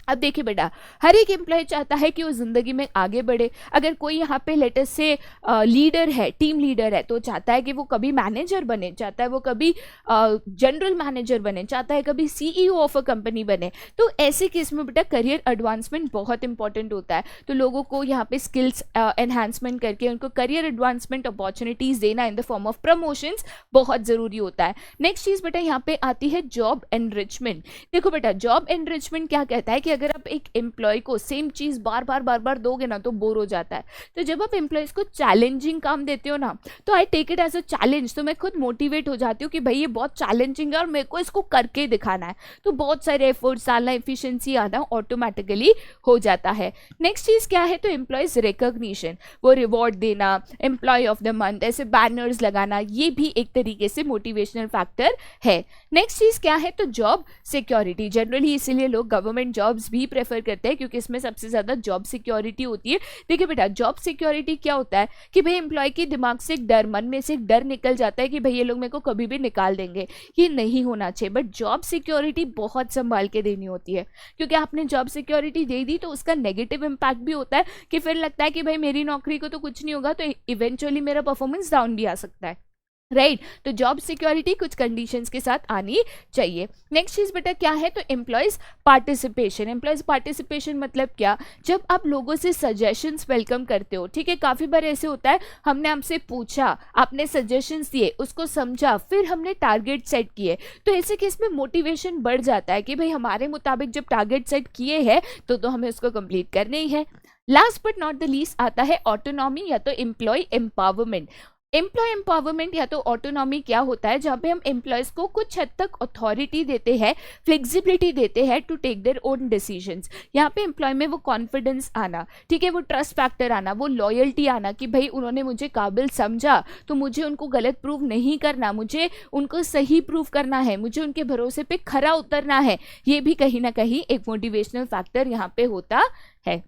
[SPEAKER 1] अब देखिए बेटा, हर एक एम्प्लॉय चाहता है कि वो जिंदगी में आगे बढ़े। अगर कोई यहाँ पे लेटेस्ट से लीडर है, टीम लीडर है, तो चाहता है कि वो कभी मैनेजर बने, चाहता है वो कभी जनरल मैनेजर बने, चाहता है कभी सीईओ ऑफ अ कंपनी बने। तो ऐसे केस में बेटा करियर एडवांसमेंट बहुत इंपॉर्टेंट होता है। तो लोगों को यहाँ पे स्किल्स एनहांसमेंट करके उनको करियर एडवांसमेंट अपॉर्चुनिटीज देना in the form of promotions बहुत जरूरी होता है। नेक्स्ट चीज बेटा यहाँ पे आती है जॉब एनरिचमेंट। देखो बेटा, जॉब एनरिचमेंट क्या कहता है कि अगर आप एक एम्प्लॉय को सेम चीज बार बार दोगे ना तो बोर हो जाता है। तो जब आप एम्प्लॉयज को चैलेंजिंग काम देते हो ना, तो I take it as a challenge, तो मैं खुद मोटिवेट हो जाती हूँ कि भाई ये बहुत चैलेंजिंग है और मेरे को इसको करके दिखाना है। तो बहुत सारे एफर्ट्स डालना, एफिशिएंसी आना ऑटोमेटिकली हो जाता है। नेक्स्ट चीज क्या है? तो एम्प्लॉयज रिकॉग्निशन, वो रिवॉर्ड देना, एम्प्लॉय ऑफ द मंथ, ऐसे बैनर्स लगाना, ये भी एक तरीके से मोटिवेशनल फैक्टर है। नेक्स्ट चीज क्या है? तो जॉब सिक्योरिटी। जनरली इसीलिए लोग गवर्नमेंट जॉब्स भी प्रेफर करते हैं क्योंकि इसमें सबसे ज्यादा जॉब सिक्योरिटी होती है। देखिए बेटा, जॉब सिक्योरिटी क्या होता है कि भाई एम्प्लॉय के दिमाग से एक डर, मन में से एक डर निकल जाता है कि भाई ये लोग मेरे को कभी भी निकाल देंगे, ये नहीं होना चाहिए। बट जॉब सिक्योरिटी बहुत संभाल के देनी होती है, क्योंकि आपने जॉब सिक्योरिटी दे दी तो उसका नेगेटिव इम्पैक्ट भी होता है कि फिर लगता है कि भाई मेरी नौकरी को तो कुछ नहीं होगा, तो इवेंचुअली मेरा परफॉर्मेंस डाउन भी आ सकता है। राइट, तो जॉब सिक्योरिटी कुछ कंडीशंस के साथ आनी चाहिए। नेक्स्ट चीज बेटा क्या है? तो एम्प्लॉयज पार्टिसिपेशन। एम्प्लॉयज पार्टिसिपेशन मतलब क्या? जब आप लोगों से सजेशंस वेलकम करते हो, ठीक है, काफी बार ऐसे होता है हमने आपसे पूछा, आपने सजेशंस दिए, उसको समझा, फिर हमने टारगेट सेट किए, तो ऐसे केस में मोटिवेशन बढ़ जाता है कि भाई हमारे मुताबिक जब टारगेट सेट किए हैं तो हमें उसको कंप्लीट करना ही है। Last but not the least आता है ऑटोनॉमी या तो एम्प्लॉय एम्पावरमेंट। एम्प्लॉय एम्पावरमेंट या तो ऑटोनॉमी क्या होता है? जहाँ पे हम एम्प्लॉयज को कुछ हद तक अथॉरिटी देते हैं, फ्लेक्सिबिलिटी देते हैं to take their own decisions. यहाँ पे एम्प्लॉय में वो कॉन्फिडेंस आना, ठीक है, वो ट्रस्ट फैक्टर आना, वो लॉयल्टी आना कि भाई उन्होंने मुझे काबिल समझा तो मुझे उनको गलत प्रूव नहीं करना, मुझे उनको सही प्रूव करना है, मुझे उनके भरोसे पे खरा उतरना है। ये भी कहीं ना कहीं एक मोटिवेशनल फैक्टर यहाँ पे होता है।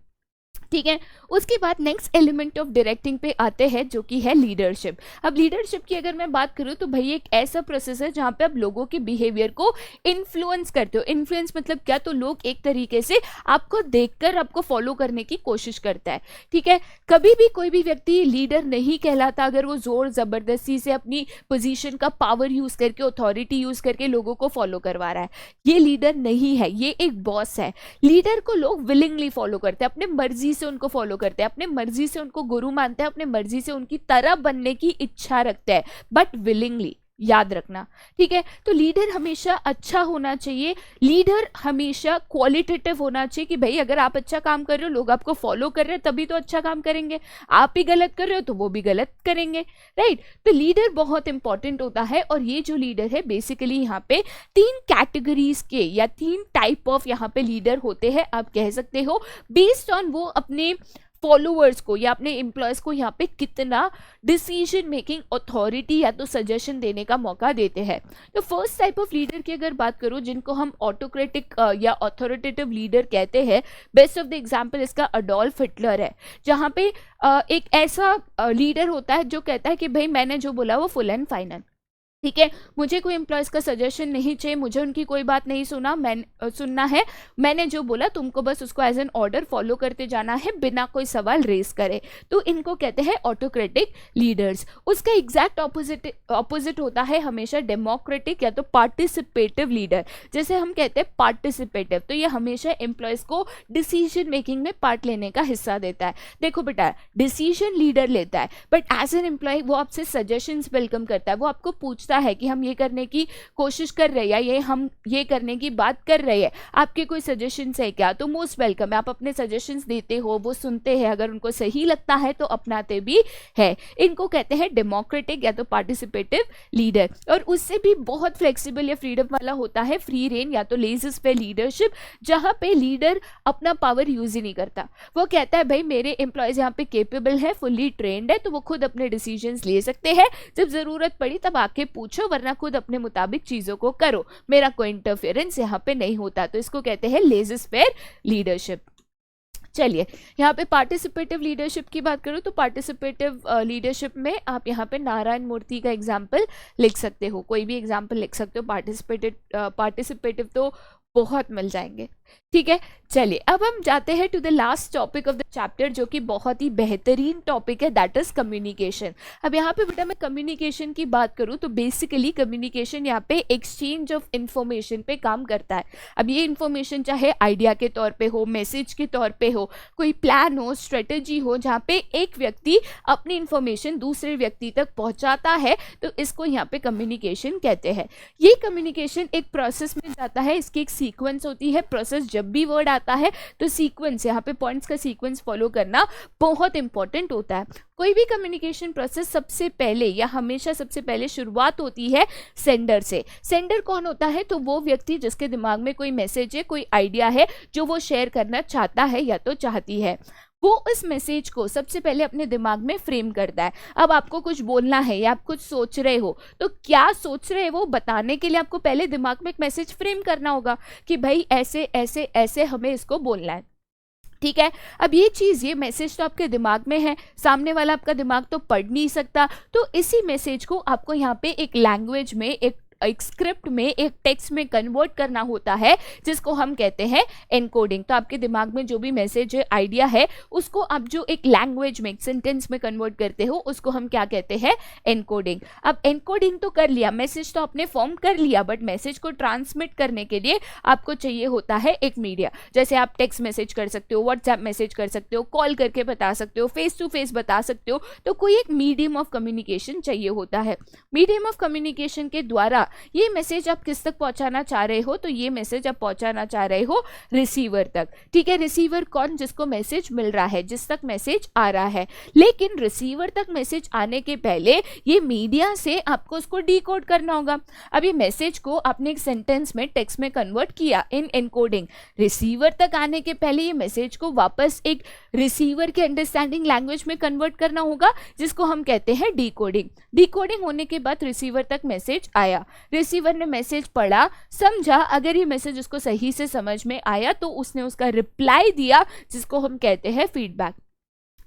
[SPEAKER 1] ठीक है, उसके बाद नेक्स्ट एलिमेंट ऑफ डायरेक्टिंग पे आते हैं जो कि है लीडरशिप। अब लीडरशिप की अगर मैं बात करूँ तो भाई एक ऐसा प्रोसेस है जहाँ पे आप लोगों के बिहेवियर को इन्फ्लुएंस करते हो। इन्फ्लुएंस मतलब क्या? तो लोग एक तरीके से आपको देखकर आपको फॉलो करने की कोशिश करता है। ठीक है, कभी भी कोई भी व्यक्ति लीडर नहीं कहलाता अगर वो जोर जबरदस्ती से अपनी पोजीशन का पावर यूज करके, अथॉरिटी यूज करके लोगों को फॉलो करवा रहा है। ये लीडर नहीं है, ये एक बॉस है। लीडर को लोग विलिंगली फॉलो करते हैं, अपने मर्जी से उनको फॉलो करते हैं, अपने मर्जी से उनको गुरु मानते हैं, अपने मर्जी से उनकी तरह बनने की इच्छा रखते हैं, बट विलिंगली, याद रखना। ठीक है, तो लीडर हमेशा अच्छा होना चाहिए, लीडर हमेशा क्वालिटेटिव होना चाहिए कि भाई अगर आप अच्छा काम कर रहे हो, लोग आपको फॉलो कर रहे हैं तभी तो अच्छा काम करेंगे, आप ही गलत कर रहे हो तो वो भी गलत करेंगे। राइट, तो लीडर बहुत इंपॉर्टेंट होता है। और ये जो लीडर है बेसिकली यहाँ पे 3 कैटेगरीज के या 3 टाइप ऑफ यहाँ पे लीडर होते हैं, आप कह सकते हो, बेस्ड ऑन वो अपने फॉलोअर्स को या अपने एम्प्लॉयज को यहाँ पे कितना डिसीजन मेकिंग अथॉरिटी या तो सजेशन देने का मौका देते हैं। तो फर्स्ट टाइप ऑफ लीडर की अगर बात करूँ जिनको हम ऑटोक्रेटिक या अथॉरिटेटिव लीडर कहते हैं, बेस्ट ऑफ द एग्जांपल इसका अडोल्फ हिटलर है, जहाँ पे एक ऐसा लीडर होता है जो कहता है कि भाई मैंने जो बोला वो फुल एंड फाइनल। ठीक है, मुझे कोई एम्प्लॉयज़ का सजेशन नहीं चाहिए, मुझे उनकी कोई बात नहीं सुनना है, मैंने जो बोला तुमको बस उसको एज एन ऑर्डर फॉलो करते जाना है बिना कोई सवाल रेज करे। तो इनको कहते हैं ऑटोक्रेटिक लीडर्स। उसका एग्जैक्ट ऑपोजिट होता है हमेशा डेमोक्रेटिक या तो पार्टिसिपेटिव लीडर। जैसे हम कहते हैं पार्टिसिपेटिव, तो ये हमेशा एम्प्लॉयज़ को डिसीजन मेकिंग में पार्ट लेने का हिस्सा देता है। देखो बेटा, डिसीजन लीडर लेता है बट एज एन एम्प्लॉय वो आपसे सजेशंस वेलकम करता है, वो आपको पूछता है कि हम ये करने की कोशिश कर रहे हैं या ये हम ये करने की बात कर रहे हैं, आपके कोई सजेशंस है क्या, तो मोस्ट वेलकम है, आप अपने सजेशंस देते हो, वो सुनते हैं, अगर उनको सही लगता है तो अपनाते भी है। इनको कहते हैं डेमोक्रेटिक या तो पार्टिसिपेटिव लीडर। और उससे भी बहुत फ्लेक्सिबल या फ्रीडम वाला होता है फ्री रेन या तो लेजिस पे लीडरशिप, जहां पे लीडर अपना पावर यूज ही नहीं करता। वो कहता है भाई मेरे एम्प्लॉयज यहाँ पे केपेबल है, फुल्ली ट्रेंड है, तो वो खुद अपने डिसीजंस ले सकते हैं, जब जरूरत पड़ी तब आके पूछो, वरना खुद अपने मुताबिक चीजों को करो, मेरा कोई इंटरफेरेंस यहाँ पे नहीं होता। तो इसको कहते हैं लेजिस फेयर लीडरशिप। चलिए, यहाँ पे पार्टिसिपेटिव लीडरशिप की बात करूँ तो पार्टिसिपेटिव लीडरशिप में आप यहाँ पे नारायण मूर्ति का एग्जाम्पल लिख सकते हो, कोई भी एग्जाम्पल लिख सकते हो। पार्टिसिपेटिव तो बहुत मिल जाएंगे। ठीक है, चलिए अब हम जाते हैं to the last topic of the chapter, जो कि बहुत ही बेहतरीन टॉपिक है, दैट इज कम्युनिकेशन। अब यहाँ पे बेटा मैं कम्युनिकेशन की बात करूँ तो बेसिकली कम्युनिकेशन यहाँ पे एक्सचेंज ऑफ इंफॉर्मेशन पे काम करता है। अब ये इंफॉर्मेशन चाहे आइडिया के तौर पे हो, मैसेज के तौर पे हो, कोई प्लान हो, स्ट्रेटेजी हो, जहाँ पे एक व्यक्ति अपनी इंफॉर्मेशन दूसरे व्यक्ति तक पहुँचाता है, तो इसको यहाँ पे कम्युनिकेशन कहते हैं। ये कम्युनिकेशन एक प्रोसेस में जाता है, इसकी एक सीक्वेंस होती है। प्रोसेस जब भी वर्ड आता है तो सीक्वेंस, यहाँ पे पॉइंट्स का सीक्वेंस फॉलो करना बहुत इंपॉर्टेंट होता है। कोई भी कम्युनिकेशन प्रोसेस सबसे पहले या हमेशा सबसे पहले शुरुआत होती है सेंडर से। सेंडर कौन होता है? तो वो व्यक्ति जिसके दिमाग में कोई मैसेज है, कोई आइडिया है जो वो शेयर करना चाहता है या तो चाहती है, वो इस मैसेज को सबसे पहले अपने दिमाग में फ्रेम करता है। अब आपको कुछ बोलना है या आप कुछ सोच रहे हो, तो क्या सोच रहे हो बताने के लिए आपको पहले दिमाग में एक मैसेज फ्रेम करना होगा कि भाई ऐसे ऐसे ऐसे हमें इसको बोलना है। ठीक है, अब ये चीज़, ये मैसेज तो आपके दिमाग में है, सामने वाला आपका दिमाग तो पढ़ नहीं सकता, तो इसी मैसेज को आपको यहाँ पे एक लैंग्वेज में, एक स्क्रिप्ट में, एक टेक्स्ट में कन्वर्ट करना होता है, जिसको हम कहते हैं एनकोडिंग। तो आपके दिमाग में जो भी मैसेज है, आइडिया है, उसको आप जो एक लैंग्वेज में, एक सेंटेंस में कन्वर्ट करते हो, उसको हम क्या कहते हैं? एनकोडिंग। अब एनकोडिंग तो कर लिया, मैसेज तो आपने फॉर्म कर लिया, बट मैसेज को ट्रांसमिट करने के लिए आपको चाहिए होता है एक मीडिया। जैसे आप टेक्स्ट मैसेज कर सकते हो, व्हाट्सएप मैसेज कर सकते हो, कॉल करके बता सकते हो, फेस टू फेस बता सकते हो, तो कोई एक मीडियम ऑफ कम्युनिकेशन चाहिए होता है। मीडियम ऑफ कम्युनिकेशन के द्वारा ये मैसेज आप किस तक पहुंचाना चाह रहे हो? तो ये मैसेज आप पहुंचाना चाह रहे हो रिसीवर तक। ठीक है, रिसीवर कौन? जिसको मैसेज मिल रहा है, जिस तक मैसेज आ रहा है। लेकिन रिसीवर तक मैसेज आने के पहले ये मीडिया से आपको उसको डिकोड करना होगा। अब ये मैसेज को आपने एक सेंटेंस में, टेक्स्ट में कन्वर्ट किया इन एनकोडिंग, रिसीवर तक आने के पहले ये मैसेज को वापस एक रिसीवर के अंडरस्टैंडिंग लैंग्वेज में कन्वर्ट करना होगा, जिसको हम कहते हैं डिकोडिंग। डिकोडिंग होने के बाद रिसीवर तक मैसेज आया, रिसीवर ने मैसेज पढ़ा, समझा, अगर ये मैसेज उसको सही से समझ में आया तो उसने उसका रिप्लाई दिया, जिसको हम कहते हैं फीडबैक।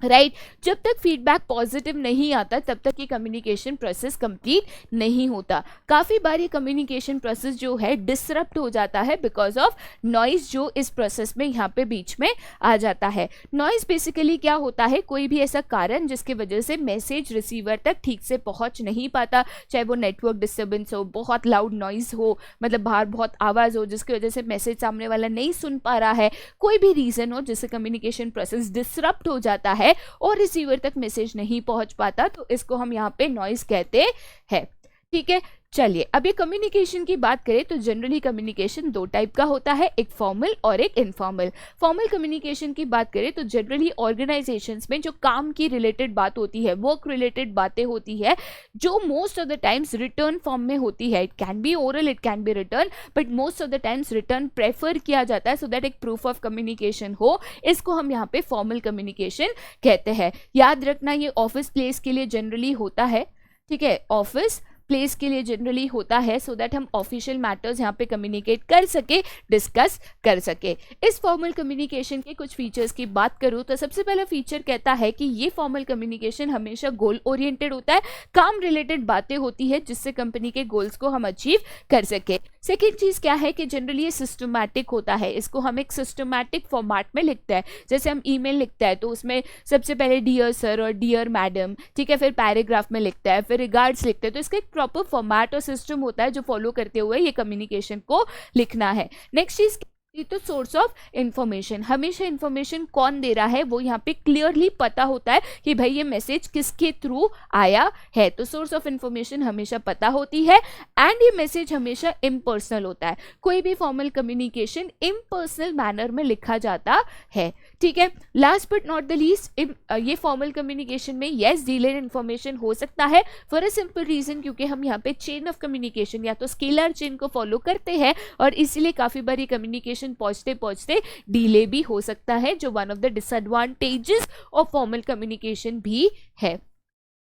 [SPEAKER 1] राइट, जब तक फीडबैक पॉजिटिव नहीं आता तब तक ये कम्युनिकेशन प्रोसेस कंप्लीट नहीं होता। काफ़ी बार ये कम्युनिकेशन प्रोसेस जो है डिसरप्ट हो जाता है बिकॉज ऑफ नॉइज, जो इस प्रोसेस में यहाँ पे बीच में आ जाता है। नॉइज बेसिकली क्या होता है? कोई भी ऐसा कारण जिसके वजह से मैसेज रिसीवर तक ठीक से पहुँच नहीं पाता, चाहे वो नेटवर्क डिस्टर्बेंस हो, बहुत लाउड नॉइज हो, मतलब बाहर बहुत आवाज़ हो जिसकी वजह से मैसेज सामने वाला नहीं सुन पा रहा है, कोई भी रीज़न हो जिससे कम्युनिकेशन प्रोसेस डिसरप्ट हो जाता है और रिसीवर तक मैसेज नहीं पहुंच पाता, तो इसको हम यहाँ पे नॉइज कहते हैं। ठीक है, चलिए अब ये कम्युनिकेशन की बात करें तो जनरली कम्युनिकेशन दो टाइप का होता है, एक फॉर्मल और एक इनफॉर्मल। फॉर्मल कम्युनिकेशन की बात करें तो जनरली ऑर्गेनाइजेशंस में जो काम की रिलेटेड बात होती है, वर्क रिलेटेड बातें होती है, जो most of the times return form में होती है। It can be oral, it can be return, but most of the times return prefer किया जाता है, सो दैट एक प्रूफ ऑफ कम्युनिकेशन हो। इसको हम यहाँ पे फॉर्मल कम्युनिकेशन कहते हैं। याद रखना, ये ऑफिस प्लेस के लिए जनरली होता है। ठीक है, ऑफिस प्लेस के लिए जनरली होता है, सो दैट हम ऑफिशियल मैटर्स यहाँ पे कम्युनिकेट कर सके, डिस्कस कर सके। इस फॉर्मल कम्युनिकेशन के कुछ फीचर्स की बात करूँ तो सबसे पहला फीचर कहता है कि ये फॉर्मल कम्युनिकेशन हमेशा गोल ओरिएंटेड होता है, काम रिलेटेड बातें होती है जिससे कंपनी के गोल्स को हम अचीव कर सके। सेकेंड चीज क्या है कि जनरली ये सिस्टमैटिक होता है, इसको हम एक सिस्टमैटिक फॉर्मेट में लिखते हैं। जैसे हम ईमेल लिखते हैं तो उसमें सबसे पहले डियर सर और डियर मैडम, ठीक है, फिर पैराग्राफ में लिखता है, फिर रिगार्ड्स लिखते हैं। तो इसका एक प्रॉपर फॉर्मेट और सिस्टम होता है जो फॉलो करते हुए ये कम्युनिकेशन को लिखना है। नेक्स्ट चीज तो सोर्स ऑफ इंफॉर्मेशन, हमेशा इंफॉर्मेशन कौन दे रहा है वो यहाँ पे क्लियरली पता होता है कि भाई ये मैसेज किसके थ्रू आया है, तो सोर्स ऑफ इंफॉर्मेशन हमेशा पता होती है। एंड ये मैसेज हमेशा इम्पर्सनल होता है, कोई भी फॉर्मल कम्युनिकेशन इम्पर्सनल मैनर में लिखा जाता है, ठीक है। Last but not the least, ये फॉर्मल कम्युनिकेशन में येस डिलेड इंफॉर्मेशन हो सकता है फॉर अ सिंपल रीजन, क्योंकि हम यहाँ पे चेन ऑफ कम्युनिकेशन या तो स्केलर चेन को फॉलो करते हैं और इसीलिए काफी बारी कम्युनिकेशन पहुंचते पहुंचते डिले भी हो सकता है, जो one of the disadvantages of formal communication भी है,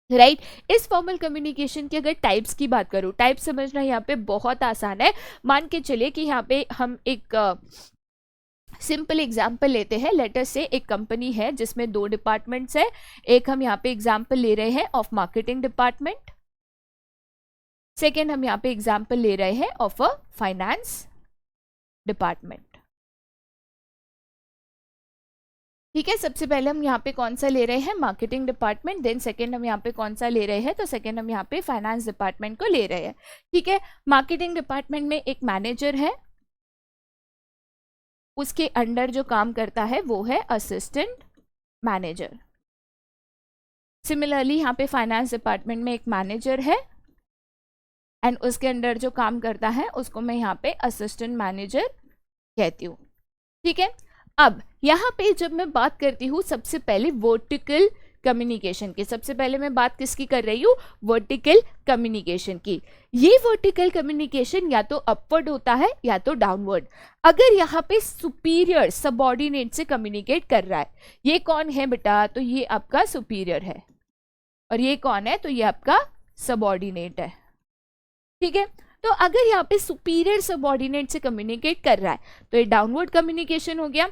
[SPEAKER 1] राइट। इस फॉर्मल कम्युनिकेशन की अगर टाइप्स की बात करूं, टाइप समझना यहाँ पे बहुत आसान है। मान के चलिए कि यहाँ पे हम एक सिंपल एग्जाम्पल लेते हैं। लेटर से एक कंपनी है जिसमें 2 डिपार्टमेंट्स है, एक हम यहाँ पे एग्जाम्पल ले रहे हैं ऑफ मार्केटिंग डिपार्टमेंट, सेकेंड हम यहाँ पे एग्जाम्पल ले रहे हैं ऑफ अ फाइनेंस डिपार्टमेंट, ठीक है। सबसे पहले हम यहाँ पे कौन सा ले रहे हैं, मार्केटिंग डिपार्टमेंट, देन सेकंड हम यहाँ पे कौन सा ले रहे हैं, तो सेकंड हम यहाँ पे फाइनेंस डिपार्टमेंट को ले रहे हैं, ठीक है। मार्केटिंग डिपार्टमेंट में एक मैनेजर है, उसके अंडर जो काम करता है वो है असिस्टेंट मैनेजर। सिमिलरली यहाँ पे फाइनेंस डिपार्टमेंट में एक मैनेजर है एंड उसके अंडर जो काम करता है उसको मैं यहाँ पे असिस्टेंट मैनेजर कहती हूँ, ठीक है। अब यहाँ पे जब मैं बात करती हूँ सबसे पहले वर्टिकल कम्युनिकेशन की, सबसे पहले मैं बात किसकी कर रही हूँ, वर्टिकल कम्युनिकेशन की। ये वर्टिकल कम्युनिकेशन या तो अपवर्ड होता है या तो डाउनवर्ड। अगर यहाँ पे सुपीरियर सबऑर्डिनेट से कम्युनिकेट कर रहा है, ये कौन है बेटा, तो ये आपका सुपीरियर है, और ये कौन है, तो ये आपका सबऑर्डिनेट है, ठीक है। तो अगर यहाँ पे सुपीरियर सबऑर्डिनेट से कम्युनिकेट कर रहा है तो ये डाउनवर्ड कम्युनिकेशन हो गया।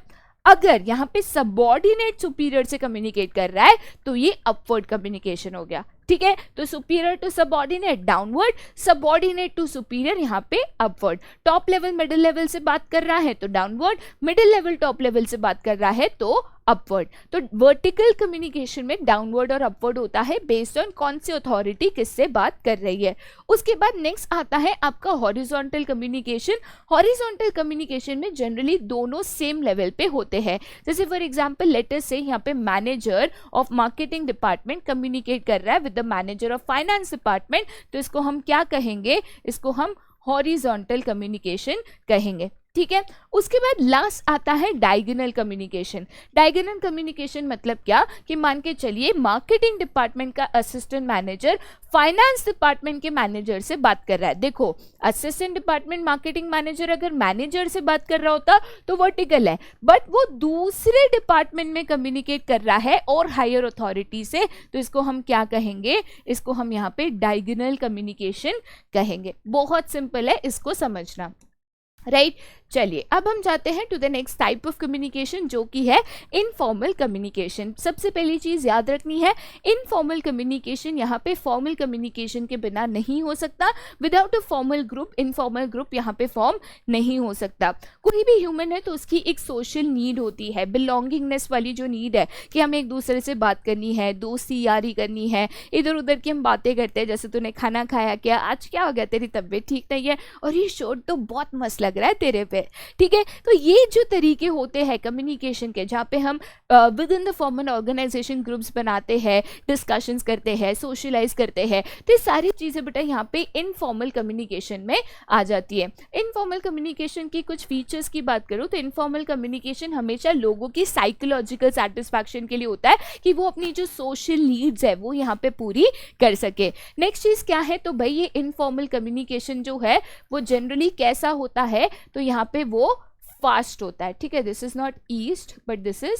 [SPEAKER 1] अगर यहाँ पे सबऑर्डिनेट सुपीरियर से कम्युनिकेट कर रहा है तो ये अपवर्ड कम्युनिकेशन हो गया, ठीक है। तो superior to subordinate downward, subordinate to superior यहाँ पे upward. Top level middle level से बात कर रहा है तो downward, middle level top level से बात कर रहा है तो अपवर्ड। तो वर्टिकल कम्युनिकेशन में डाउनवर्ड और अपवर्ड होता है बेस्ड ऑन कौन सी अथॉरिटी किससे बात कर रही है। उसके बाद नेक्स्ट आता है आपका हॉरिजॉन्टल कम्युनिकेशन। हॉरिजॉन्टल कम्युनिकेशन में जनरली दोनों सेम लेवल पे होते हैं। जैसे फॉर एग्जांपल लेटर से यहाँ पे manager of marketing department communicate कर रहा है with the manager of finance department, तो इसको हम क्या कहेंगे, इसको हम हॉरिजॉन्टल कम्युनिकेशन कहेंगे, ठीक है। उसके बाद लास्ट आता है डायगोनल कम्युनिकेशन। डायगोनल कम्युनिकेशन मतलब क्या, कि मान के चलिए मार्केटिंग डिपार्टमेंट का असिस्टेंट मैनेजर फाइनेंस डिपार्टमेंट के मैनेजर से बात कर रहा है। देखो असिस्टेंट डिपार्टमेंट मार्केटिंग मैनेजर अगर मैनेजर से बात कर रहा होता तो वर्टिकल है, बट वो दूसरे डिपार्टमेंट में कम्युनिकेट कर रहा है और हायर अथॉरिटी से, तो इसको हम क्या कहेंगे, इसको हम यहाँ पे डायगोनल कम्युनिकेशन कहेंगे। बहुत सिंपल है, इसको समझना, राइट। चलिए अब हम जाते हैं to the next type of communication जो कि है इनफॉर्मल कम्युनिकेशन। सबसे पहली चीज याद रखनी है, इनफॉर्मल कम्युनिकेशन यहाँ पे फॉर्मल कम्युनिकेशन के बिना नहीं हो सकता। Without a formal group informal group यहाँ पे फॉर्म नहीं हो सकता। कोई भी ह्यूमन है तो उसकी एक सोशल नीड होती है, बिलोंगिंगनेस वाली जो नीड है कि हमें एक दूसरे से बात करनी है, दोस्ती यारी करनी है, इधर उधर की हम बातें करते हैं, जैसे तूने खाना खाया क्या, आज क्या हो गया, तेरी तबीयत ठीक नहीं है, और ये शर्ट तो बहुत मस्त लग रहा है तेरे पे, ठीक है। तो ये जो तरीके होते हैं कम्युनिकेशन के, जहाँ पे हम within the formal organisation groups बनाते हैं, डिस्कशंस करते हैं, सोशलाइज करते हैं, तो ये सारी चीजें बेटा यहाँ पे इनफॉर्मल कम्युनिकेशन में आ जाती है। इनफॉर्मल कम्युनिकेशन की कुछ फीचर्स की बात करूँ तो इनफॉर्मल कम्युनिकेशन हमेशा लोगों की साइकोलॉजिकल सेटिस्फैक्शन के लिए होता है कि वो अपनी जो सोशल नीड्स है वो यहाँ पे पूरी कर सके। नेक्स्ट चीज क्या है, तो भाई ये इनफॉर्मल कम्युनिकेशन जो है वो जनरली कैसा होता है, तो यहाँ पे वो फास्ट होता है, ठीक है। This is not east but this is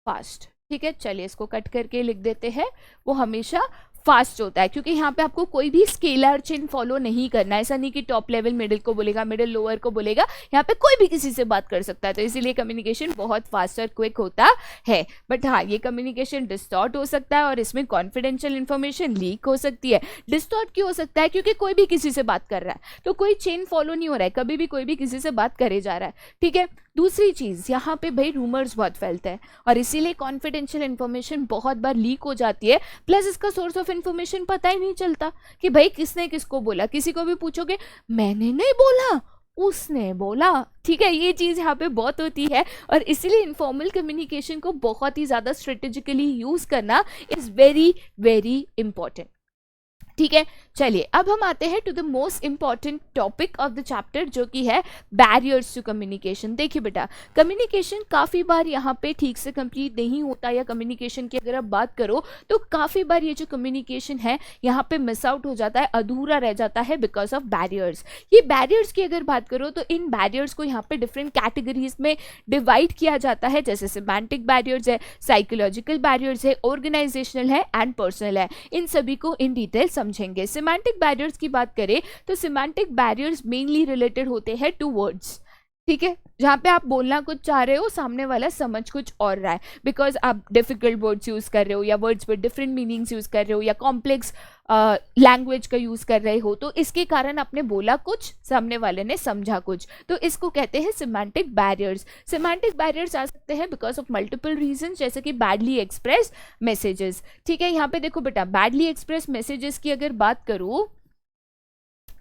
[SPEAKER 1] fast, ठीक है। चलिए इसको कट करके लिख देते हैं, वो हमेशा फास्ट होता है, क्योंकि यहाँ पे आपको कोई भी स्केलर चेन फॉलो नहीं करना है। ऐसा नहीं कि टॉप लेवल मिडिल को बोलेगा, मिडिल लोअर को बोलेगा, यहाँ पे कोई भी किसी से बात कर सकता है, तो इसीलिए कम्युनिकेशन बहुत फास्ट और क्विक होता है। बट हाँ, ये कम्युनिकेशन डिस्टॉर्ट हो सकता है और इसमें कॉन्फिडेंशियल इन्फॉर्मेशन लीक हो सकती है। डिस्टॉर्ट क्यों हो सकता है? क्योंकि कोई भी किसी से बात कर रहा है, तो कोई चेन फॉलो नहीं हो रहा है, कभी भी कोई भी किसी से बात करे जा रहा है, ठीक है। दूसरी चीज, यहाँ पे भाई रूमर्स बहुत फैलते हैं और इसीलिए कॉन्फिडेंशियल इन्फॉर्मेशन बहुत बार लीक हो जाती है। प्लस इसका सोर्स ऑफ इन्फॉर्मेशन पता ही नहीं चलता कि भाई किसने किसको बोला। किसी को भी पूछोगे, मैंने नहीं बोला, उसने बोला, ठीक है। ये चीज यहाँ पे बहुत होती है और इसीलिए इनफॉर्मल कम्युनिकेशन को बहुत ही ज्यादा स्ट्रेटेजिकली यूज करना इज वेरी वेरी इंपॉर्टेंट, ठीक है। चलिए अब हम आते हैं to the most important topic of the chapter, जो कि है बैरियर्स टू कम्युनिकेशन। देखिए बेटा, कम्युनिकेशन काफ़ी बार यहाँ पे ठीक से कंप्लीट नहीं होता, या कम्युनिकेशन की अगर आप बात करो तो काफ़ी बार ये जो कम्युनिकेशन है यहाँ पे मिस आउट हो जाता है, अधूरा रह जाता है बिकॉज ऑफ बैरियर्स। ये बैरियर्स की अगर बात करो तो इन बैरियर्स को यहाँ पे डिफरेंट कैटेगरीज में डिवाइड किया जाता है, जैसे सिमेंटिक बैरियर्स है, साइकोलॉजिकल बैरियर्स है, ऑर्गेनाइजेशनल है एंड पर्सनल है। इन सभी को इन डिटेल समझेंगे। सिमेंटिक बैरियर्स की बात करें तो सिमेंटिक बैरियर्स मेनली रिलेटेड होते हैं टू वर्ड्स, ठीक है। जहाँ पे आप बोलना कुछ चाह रहे हो, सामने वाला समझ कुछ और रहा है, बिकॉज आप डिफिकल्ट वर्ड्स यूज कर रहे हो, या वर्ड्स पर डिफरेंट मीनिंग्स यूज कर रहे हो, या कॉम्प्लेक्स लैंग्वेज का यूज कर रहे हो, तो इसके कारण आपने बोला कुछ, सामने वाले ने समझा कुछ, तो इसको कहते हैं सिमेंटिक बैरियर्स। सिमेंटिक बैरियर्स आ सकते हैं बिकॉज ऑफ मल्टीपल रीजन, जैसे कि बैडली एक्सप्रेस मैसेजेस, ठीक है। यहाँ पे देखो बेटा, बैडली एक्सप्रेस मैसेजेस की अगर बात करूँ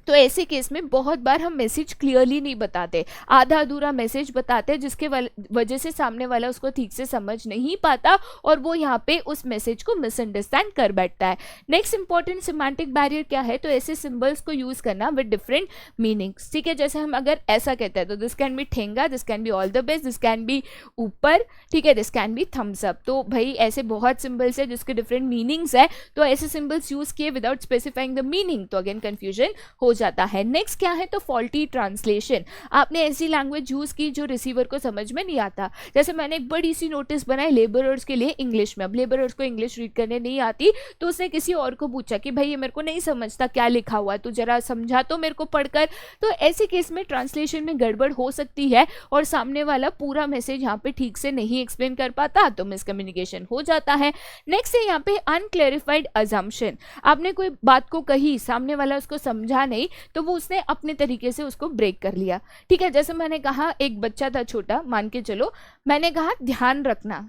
[SPEAKER 1] तो ऐसे केस में बहुत बार हम मैसेज क्लियरली नहीं बताते, आधा अधूरा मैसेज बताते हैं, जिसके वजह से सामने वाला उसको ठीक से समझ नहीं पाता और वो यहाँ पे उस मैसेज को मिसअंडरस्टैंड कर बैठता है। नेक्स्ट इंपॉर्टेंट सिमेंटिक बैरियर क्या है? तो ऐसे सिंबल्स को यूज करना विद डिफरेंट मीनिंग्स, ठीक है। जैसे हम अगर ऐसा कहते हैं तो दिस कैन बी ठेंगा, this can be all the best, this can be ऊपर, ठीक है, this can be thumbs up. तो भाई ऐसे बहुत सिंबल्स है जिसके डिफरेंट मीनिंग्स है, तो ऐसे सिंबल्स यूज किए विदाउट स्पेसिफाइंग द मीनिंग तो अगेन कंफ्यूजन हो जाता है। नेक्स्ट क्या है? तो फॉल्टी ट्रांसलेशन। आपने ऐसी लैंग्वेज यूज की जो रिसीवर को समझ में नहीं आता। जैसे मैंने एक बड़ी सी नोटिस बनाई लेबरर्स के लिए इंग्लिश में, अब लेबरर्स को इंग्लिश रीड करने नहीं आती, तो उसने किसी और को पूछा कि भाई ये मेरे को नहीं समझता क्या लिखा हुआ है, तो जरा समझा तो मेरे को पढ़कर। तो ऐसे केस में ट्रांसलेशन में गड़बड़ हो सकती है और सामने वाला पूरा मैसेज यहाँ पे ठीक से नहीं एक्सप्लेन कर पाता, तो मिसकम्युनिकेशन हो जाता है। नेक्स्ट है यहाँ पे अनक्लैरिफाइड अजम्पशन। आपने कोई बात को कही, सामने वाला उसको समझा नहीं, तो वो उसने अपने तरीके से उसको ब्रेक कर लिया, ठीक है। जैसे मैंने कहा एक बच्चा था छोटा, मान के चलो, मैंने कहा ध्यान रखना,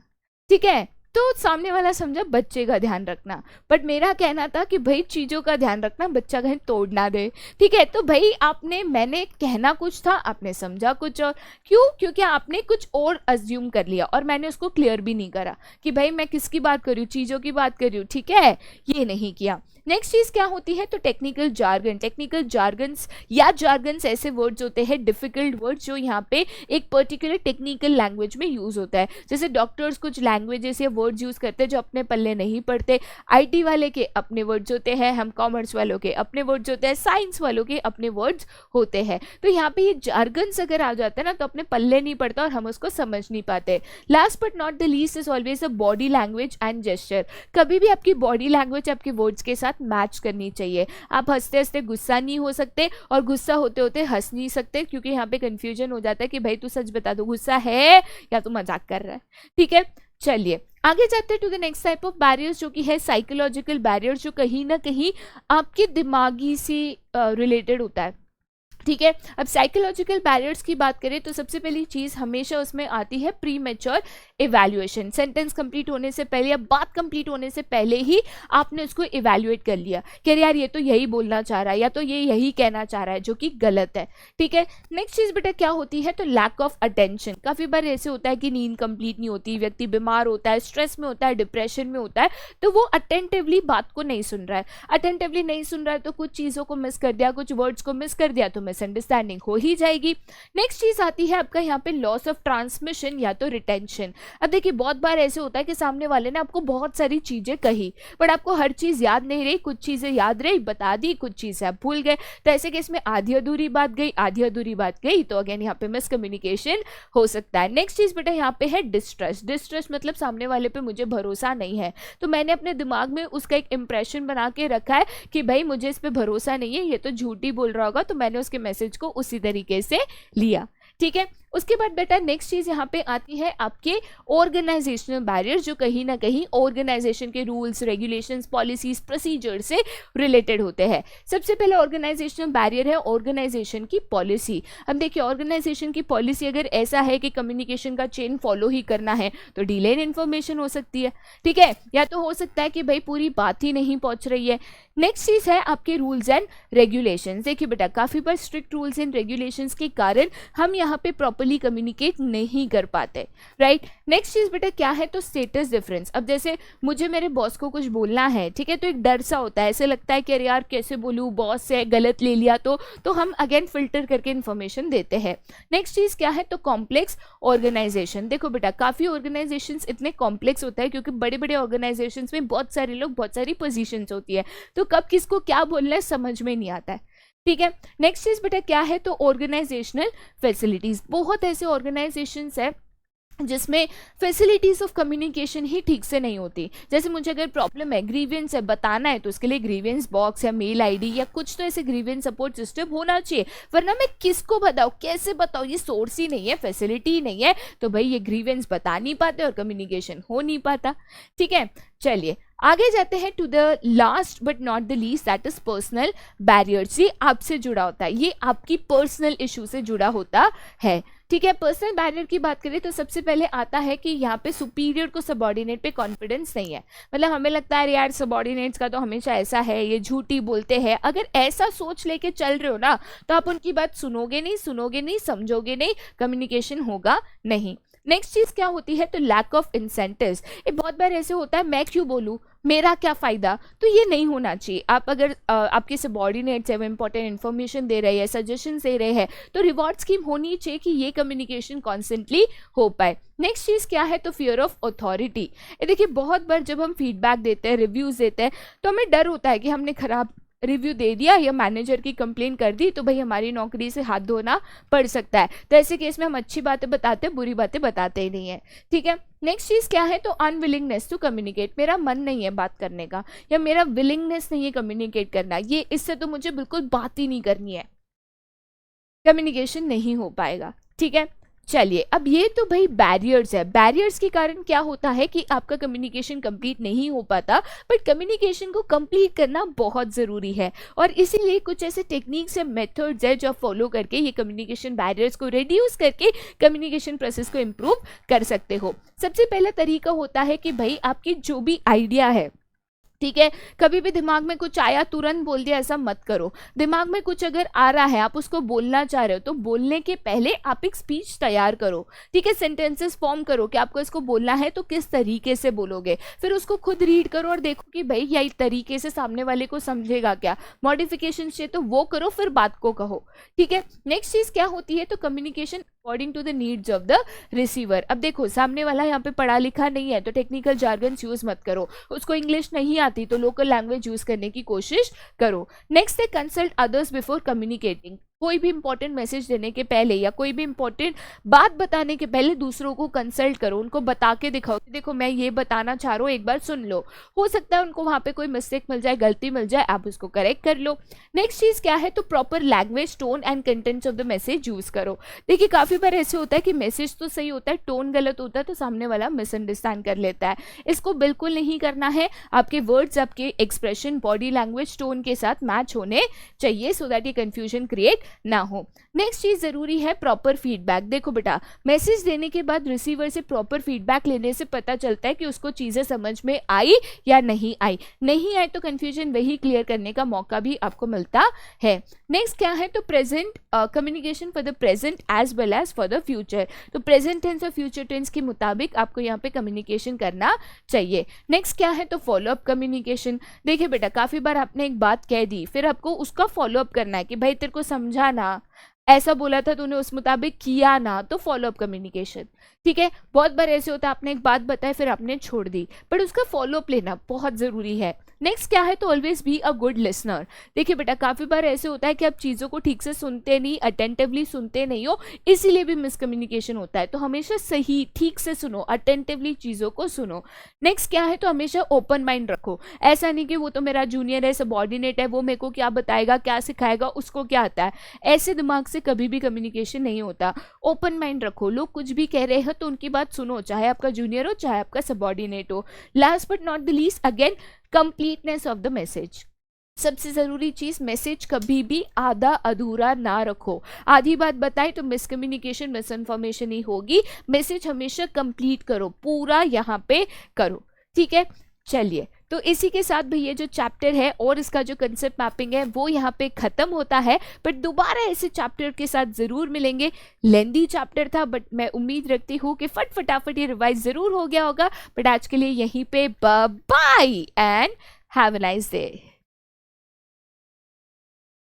[SPEAKER 1] ठीक है, तो सामने वाला समझा बच्चे का ध्यान रखना, बट मेरा कहना था कि भाई चीज़ों का ध्यान रखना, बच्चा कहीं तोड़ ना दे, ठीक है। तो भाई मैंने कहना कुछ था, आपने समझा कुछ और। क्यों? क्योंकि आपने कुछ और अज्यूम कर लिया और मैंने उसको क्लियर भी नहीं करा कि भाई मैं किसकी बात कर रही हूँ, चीज़ों की बात कर रही हूँ, ठीक है, ये नहीं किया। नेक्स्ट चीज़ क्या होती है? तो टेक्निकल जार्गन। टेक्निकल जार्गन्स या जार्गन्स ऐसे वर्ड्स होते हैं, डिफिकल्ट वर्ड्स, जो यहाँ पे एक पर्टिकुलर टेक्निकल लैंग्वेज में यूज होता है। जैसे डॉक्टर्स कुछ लैंग्वेजेस या वर्ड्स यूज करते हैं जो अपने पल्ले नहीं पड़ते, आईटी वाले के अपने वर्ड्स होते हैं, हम कॉमर्स वालों के अपने वर्ड्स होते हैं, साइंस वालों के अपने वर्ड्स होते हैं। तो यहाँ पे ये जार्गन्स अगर आ जाते हैं ना, तो अपने पल्ले नहीं पड़ता और हम उसको समझ नहीं पाते। Last but not the least is always a body language and gesture. कभी भी आपकी बॉडी लैंग्वेज आपके वर्ड्स के साथ मैच करनी चाहिए। आप हंसते हंसते गुस्सा नहीं हो सकते और गुस्सा होते होते हंस नहीं सकते, क्योंकि यहाँ पे कंफ्यूजन हो जाता है कि भाई तू सच बता दो, गुस्सा है या तू मजाक कर रहा है, ठीक है। चलिए आगे जाते हैं to the next type of barriers, जो कि है साइकोलॉजिकल बैरियर्स, जो कहीं ना कहीं आपके दिमागी से रिलेटेड होता है, ठीक है। अब साइकोलॉजिकल बैरियर्स की बात करें तो सबसे पहली चीज़ हमेशा उसमें आती है pre mature evaluation. Sentence complete होने से पहले या बात कंप्लीट होने से पहले ही आपने उसको इवैल्यूएट कर लिया कि यार ये तो यही बोलना चाह रहा है या तो ये यही कहना चाह रहा है, जो कि गलत है, ठीक है। नेक्स्ट चीज़ बेटा क्या होती है? तो लैक ऑफ अटेंशन। काफ़ी बार ऐसे होता है कि नींद कंप्लीट नहीं होती, व्यक्ति बीमार होता है, स्ट्रेस में होता है, डिप्रेशन में होता है, तो वो अटेंटिवली बात को नहीं सुन रहा है। अटेंटिवली नहीं सुन रहा है तो कुछ चीज़ों को मिस कर दिया, कुछ वर्ड्स को मिस कर दिया तो मिसअंडरस्टैंडिंग हो ही जाएगी। नेक्स्ट चीज आती है आपका यहाँ पे लॉस ऑफ ट्रांसमिशन या तो रिटेंशन। अब देखिए बहुत बार ऐसे होता है कि सामने वाले ने आपको बहुत सारी चीजें कही बट आपको हर चीज याद नहीं रही, कुछ चीजें याद रही बता दी, कुछ चीजें आप भूल गए, तो ऐसे केस में आधी अधूरी बात गई, आधी अधूरी बात गई, तो अगेन यहाँ पे मिसकम्युनिकेशन हो सकता है। नेक्स्ट चीज बेटा यहाँ पे है डिस्ट्रस्ट। डिस्ट्रस्ट मतलब सामने वाले पे मुझे भरोसा नहीं है, तो मैंने अपने दिमाग में उसका एक इंप्रेशन बना के रखा है कि भाई मुझे इस पे भरोसा नहीं है, ये तो झूठी बोल रहा होगा, तो मैंने उसके मैसेज को उसी तरीके से लिया। ठीक है, उसके बाद बेटा नेक्स्ट चीज यहाँ पे आती है आपके ऑर्गेनाइजेशनल बैरियर, जो कहीं ना कहीं ऑर्गेनाइजेशन के रूल्स रेगुलेशंस पॉलिसीज प्रोसीजर से रिलेटेड होते हैं। सबसे पहले ऑर्गेनाइजेशनल बैरियर है ऑर्गेनाइजेशन की पॉलिसी। अब देखिए ऑर्गेनाइजेशन की पॉलिसी अगर ऐसा है कि कम्युनिकेशन का चेन फॉलो ही करना है तो डिले इन इन्फॉर्मेशन हो सकती है। ठीक है, या तो हो सकता है कि भाई पूरी बात ही नहीं पहुंच रही है। नेक्स्ट चीज है आपके रूल्स एंड रेगुलेशंस। देखिए बेटा काफी बार स्ट्रिक्ट रूल्स एंड रेगुलेशंस के कारण हम यहाँ पे प्रॉपर्ली कम्युनिकेट नहीं कर पाते, राइट। नेक्स्ट चीज बेटा क्या है, तो स्टेटस डिफरेंस। अब जैसे मुझे मेरे बॉस को कुछ बोलना है, ठीक है, तो एक डर सा होता है, ऐसे लगता है कि अरे यार कैसे बोलूँ, बॉस से गलत ले लिया तो हम अगेन फिल्टर करके इन्फॉर्मेशन देते हैं। नेक्स्ट चीज क्या है, तो कॉम्प्लेक्स ऑर्गेनाइजेशन। देखो बेटा काफी ऑर्गेनाइजेशन इतने कॉम्प्लेक्स होता है क्योंकि बड़े बड़े ऑर्गेनाइजेशन में बहुत सारे लोग, बहुत सारी पोजिशन होती है, तो कब किसको क्या बोलना है समझ में नहीं आता है। ठीक है, नेक्स्ट चीज बेटा क्या है, तो ऑर्गेनाइजेशनल फैसिलिटीज। बहुत ऐसे ऑर्गेनाइजेशंस है जिसमें फैसिलिटीज ऑफ कम्युनिकेशन ही ठीक से नहीं होती। जैसे मुझे अगर प्रॉब्लम है, ग्रीवेंस है, बताना है, तो उसके लिए ग्रीवेंस बॉक्स या मेल आईडी या कुछ तो ऐसे ग्रीवेंस सपोर्ट सिस्टम होना चाहिए, वरना मैं किसको बताऊँ, कैसे बताऊँ, ये सोर्स ही नहीं है, फैसिलिटी ही नहीं है, तो भाई ये ग्रीवेंस बता नहीं पाते और कम्युनिकेशन हो नहीं पाता। ठीक है, चलिए आगे जाते हैं to the last but not the least, that is personal barriers. ये आपसे जुड़ा होता है, ये आपकी पर्सनल इशू से जुड़ा होता है। ठीक है, पर्सनल बैरियर की बात करें तो सबसे पहले आता है कि यहाँ पे सुपीरियर को सबॉर्डिनेट पे कॉन्फिडेंस नहीं है। मतलब हमें लगता है यार सबॉर्डिनेट्स का तो हमेशा ऐसा है, ये झूठी बोलते हैं। अगर ऐसा सोच लेके चल रहे हो ना तो आप उनकी बात सुनोगे नहीं, समझोगे नहीं, कम्युनिकेशन होगा नहीं। नेक्स्ट चीज क्या होती है, तो लैक ऑफ इंसेंटिव्स। ये बहुत बार ऐसे होता है, मैं क्यों बोलूँ, मेरा क्या फायदा, तो ये नहीं होना चाहिए। आप अगर आपके सबॉर्डिनेट्स है वो इंपॉर्टेंट इन्फॉर्मेशन दे रहे हैं, सजेशन दे रहे हैं, तो रिवॉर्ड स्कीम होनी चाहिए कि ये कम्युनिकेशन कॉन्स्टेंटली हो पाए। नेक्स्ट चीज क्या है, तो फियर ऑफ अथॉरिटी। देखिए बहुत बार जब हम फीडबैक देते हैं, रिव्यूज देते हैं, तो हमें डर होता है कि हमने खराब रिव्यू दे दिया या मैनेजर की कंप्लेन कर दी तो भाई हमारी नौकरी से हाथ धोना पड़ सकता है। तो ऐसे केस में हम अच्छी बातें बताते हैं, बुरी बातें बताते ही नहीं है। ठीक है, नेक्स्ट चीज क्या है, तो अनविलिंगनेस टू कम्युनिकेट। मेरा मन नहीं है बात करने का या मेरा विलिंगनेस नहीं है कम्युनिकेट करना, ये इससे तो मुझे बिल्कुल बात ही नहीं करनी है, कम्युनिकेशन नहीं हो पाएगा। ठीक है, चलिए अब ये तो भाई बैरियर्स है। बैरियर्स के कारण क्या होता है कि आपका कम्युनिकेशन कंप्लीट नहीं हो पाता, बट कम्युनिकेशन को कंप्लीट करना बहुत ज़रूरी है और इसीलिए कुछ ऐसे टेक्निक्स या मेथड्स है जो आप फॉलो करके ये कम्युनिकेशन बैरियर्स को रिड्यूस करके कम्युनिकेशन प्रोसेस को इम्प्रूव कर सकते हो। सबसे पहला तरीका होता है कि भाई आपकी जो भी आइडिया है, ठीक है, कभी भी दिमाग में कुछ आया तुरंत बोल दिया, ऐसा मत करो। दिमाग में कुछ अगर आ रहा है, आप उसको बोलना चाह रहे हो, तो बोलने के पहले आप एक स्पीच तैयार करो। ठीक है, सेंटेंसेस फॉर्म करो कि आपको इसको बोलना है तो किस तरीके से बोलोगे, फिर उसको खुद रीड करो और देखो कि भाई यही तरीके से सामने वाले को समझेगा क्या, मॉडिफिकेशन चाहिए तो वो करो, फिर बात को कहो। ठीक है, नेक्स्ट चीज क्या होती है, तो communication according to the needs of the receiver. अब देखो सामने वाला यहाँ पे पढ़ा लिखा नहीं है तो टेक्निकल जार्गन्स यूज मत करो, उसको इंग्लिश नहीं आती तो लोकल लैंग्वेज यूज करने की कोशिश करो। नेक्स्ट है कंसल्ट अदर्स बिफोर कम्युनिकेटिंग। कोई भी इंपॉर्टेंट मैसेज देने के पहले या कोई भी इंपॉर्टेंट बात बताने के पहले दूसरों को कंसल्ट करो, उनको बता के दिखाओ कि देखो मैं ये बताना चाह रहा हूँ, एक बार सुन लो। हो सकता है उनको वहाँ पे कोई मिस्टेक मिल जाए, गलती मिल जाए, आप उसको करेक्ट कर लो। नेक्स्ट चीज क्या है, तो proper language, tone and contents of the message use करो। देखिए काफी बार ऐसे होता है कि मैसेज तो सही होता है, टोन गलत होता है तो सामने वाला मिसअंडरस्टैंड कर लेता है। इसको बिल्कुल नहीं करना है। आपके वर्ड्स, आपके एक्सप्रेशन, बॉडी लैंग्वेज, टोन के साथ मैच होने चाहिए सो दैट ये कंफ्यूजन क्रिएट ना हो। नेक्स्ट चीज जरूरी है प्रॉपर फीडबैक। देखो बेटा मैसेज देने के बाद रिसीवर से प्रॉपर फीडबैक लेने से पता चलता है कि उसको चीजें समझ में आई या नहीं आई। नहीं आई तो कंफ्यूजन वही क्लियर करने का मौका भी आपको मिलता है। नेक्स्ट क्या है, तो present communication for the present as well as for the future. तो प्रेजेंट टेंस और फ्यूचर टेंस के मुताबिक आपको यहाँ पे कम्युनिकेशन करना चाहिए। नेक्स्ट क्या है, तो फॉलोअप कम्युनिकेशन। देखिए बेटा काफी बार आपने एक बात कह दी, फिर आपको उसका फॉलोअप करना है कि भाई तेरे को समझा समझा ना, ऐसा बोला था तूने उस मुताबिक किया ना, तो फॉलो अप कम्युनिकेशन। ठीक है, बहुत बार ऐसे होता है आपने एक बात बताई फिर आपने छोड़ दी, बट उसका फॉलो अप लेना बहुत ज़रूरी है। नेक्स्ट क्या है, तो always be a good listener. देखिए बेटा, काफ़ी बार ऐसे होता है कि आप चीज़ों को ठीक से सुनते नहीं, अटेंटिवली सुनते नहीं हो, इसीलिए भी मिसकम्युनिकेशन होता है। तो हमेशा सही ठीक से सुनो, अटेंटिवली चीज़ों को सुनो। नेक्स्ट क्या है, तो हमेशा ओपन माइंड रखो। ऐसा नहीं कि वो तो मेरा जूनियर है, सबॉर्डिनेट है, वो मेरे को क्या बताएगा क्या सिखाएगा, उसको क्या आता है, ऐसे दिमाग से कभी भी कम्युनिकेशन नहीं होता। ओपन माइंड रखो, लोग कुछ भी कह रहे हैं तो उनकी बात सुनो, चाहे आपका जूनियर हो चाहे आपका सबॉर्डिनेट हो। Last but not the least, again completeness of the message. सबसे ज़रूरी चीज़, मैसेज कभी भी आधा अधूरा ना रखो। आधी बात बताएं तो मिसकम्युनिकेशन, मिस इन्फॉर्मेशन ही होगी। मैसेज हमेशा कंप्लीट करो, पूरा यहाँ पे करो। ठीक है, चलिए, तो इसी के साथ भी ये जो चैप्टर है और इसका जो कंसेप्ट मैपिंग है वो यहाँ पे ख़त्म होता है। बट दोबारा ऐसे चैप्टर के साथ ज़रूर मिलेंगे। लेंदी चैप्टर था, बट मैं उम्मीद रखती हूँ कि फटाफट ये रिवाइज ज़रूर हो गया होगा। बट आज के लिए यहीं पे bye and have a nice day.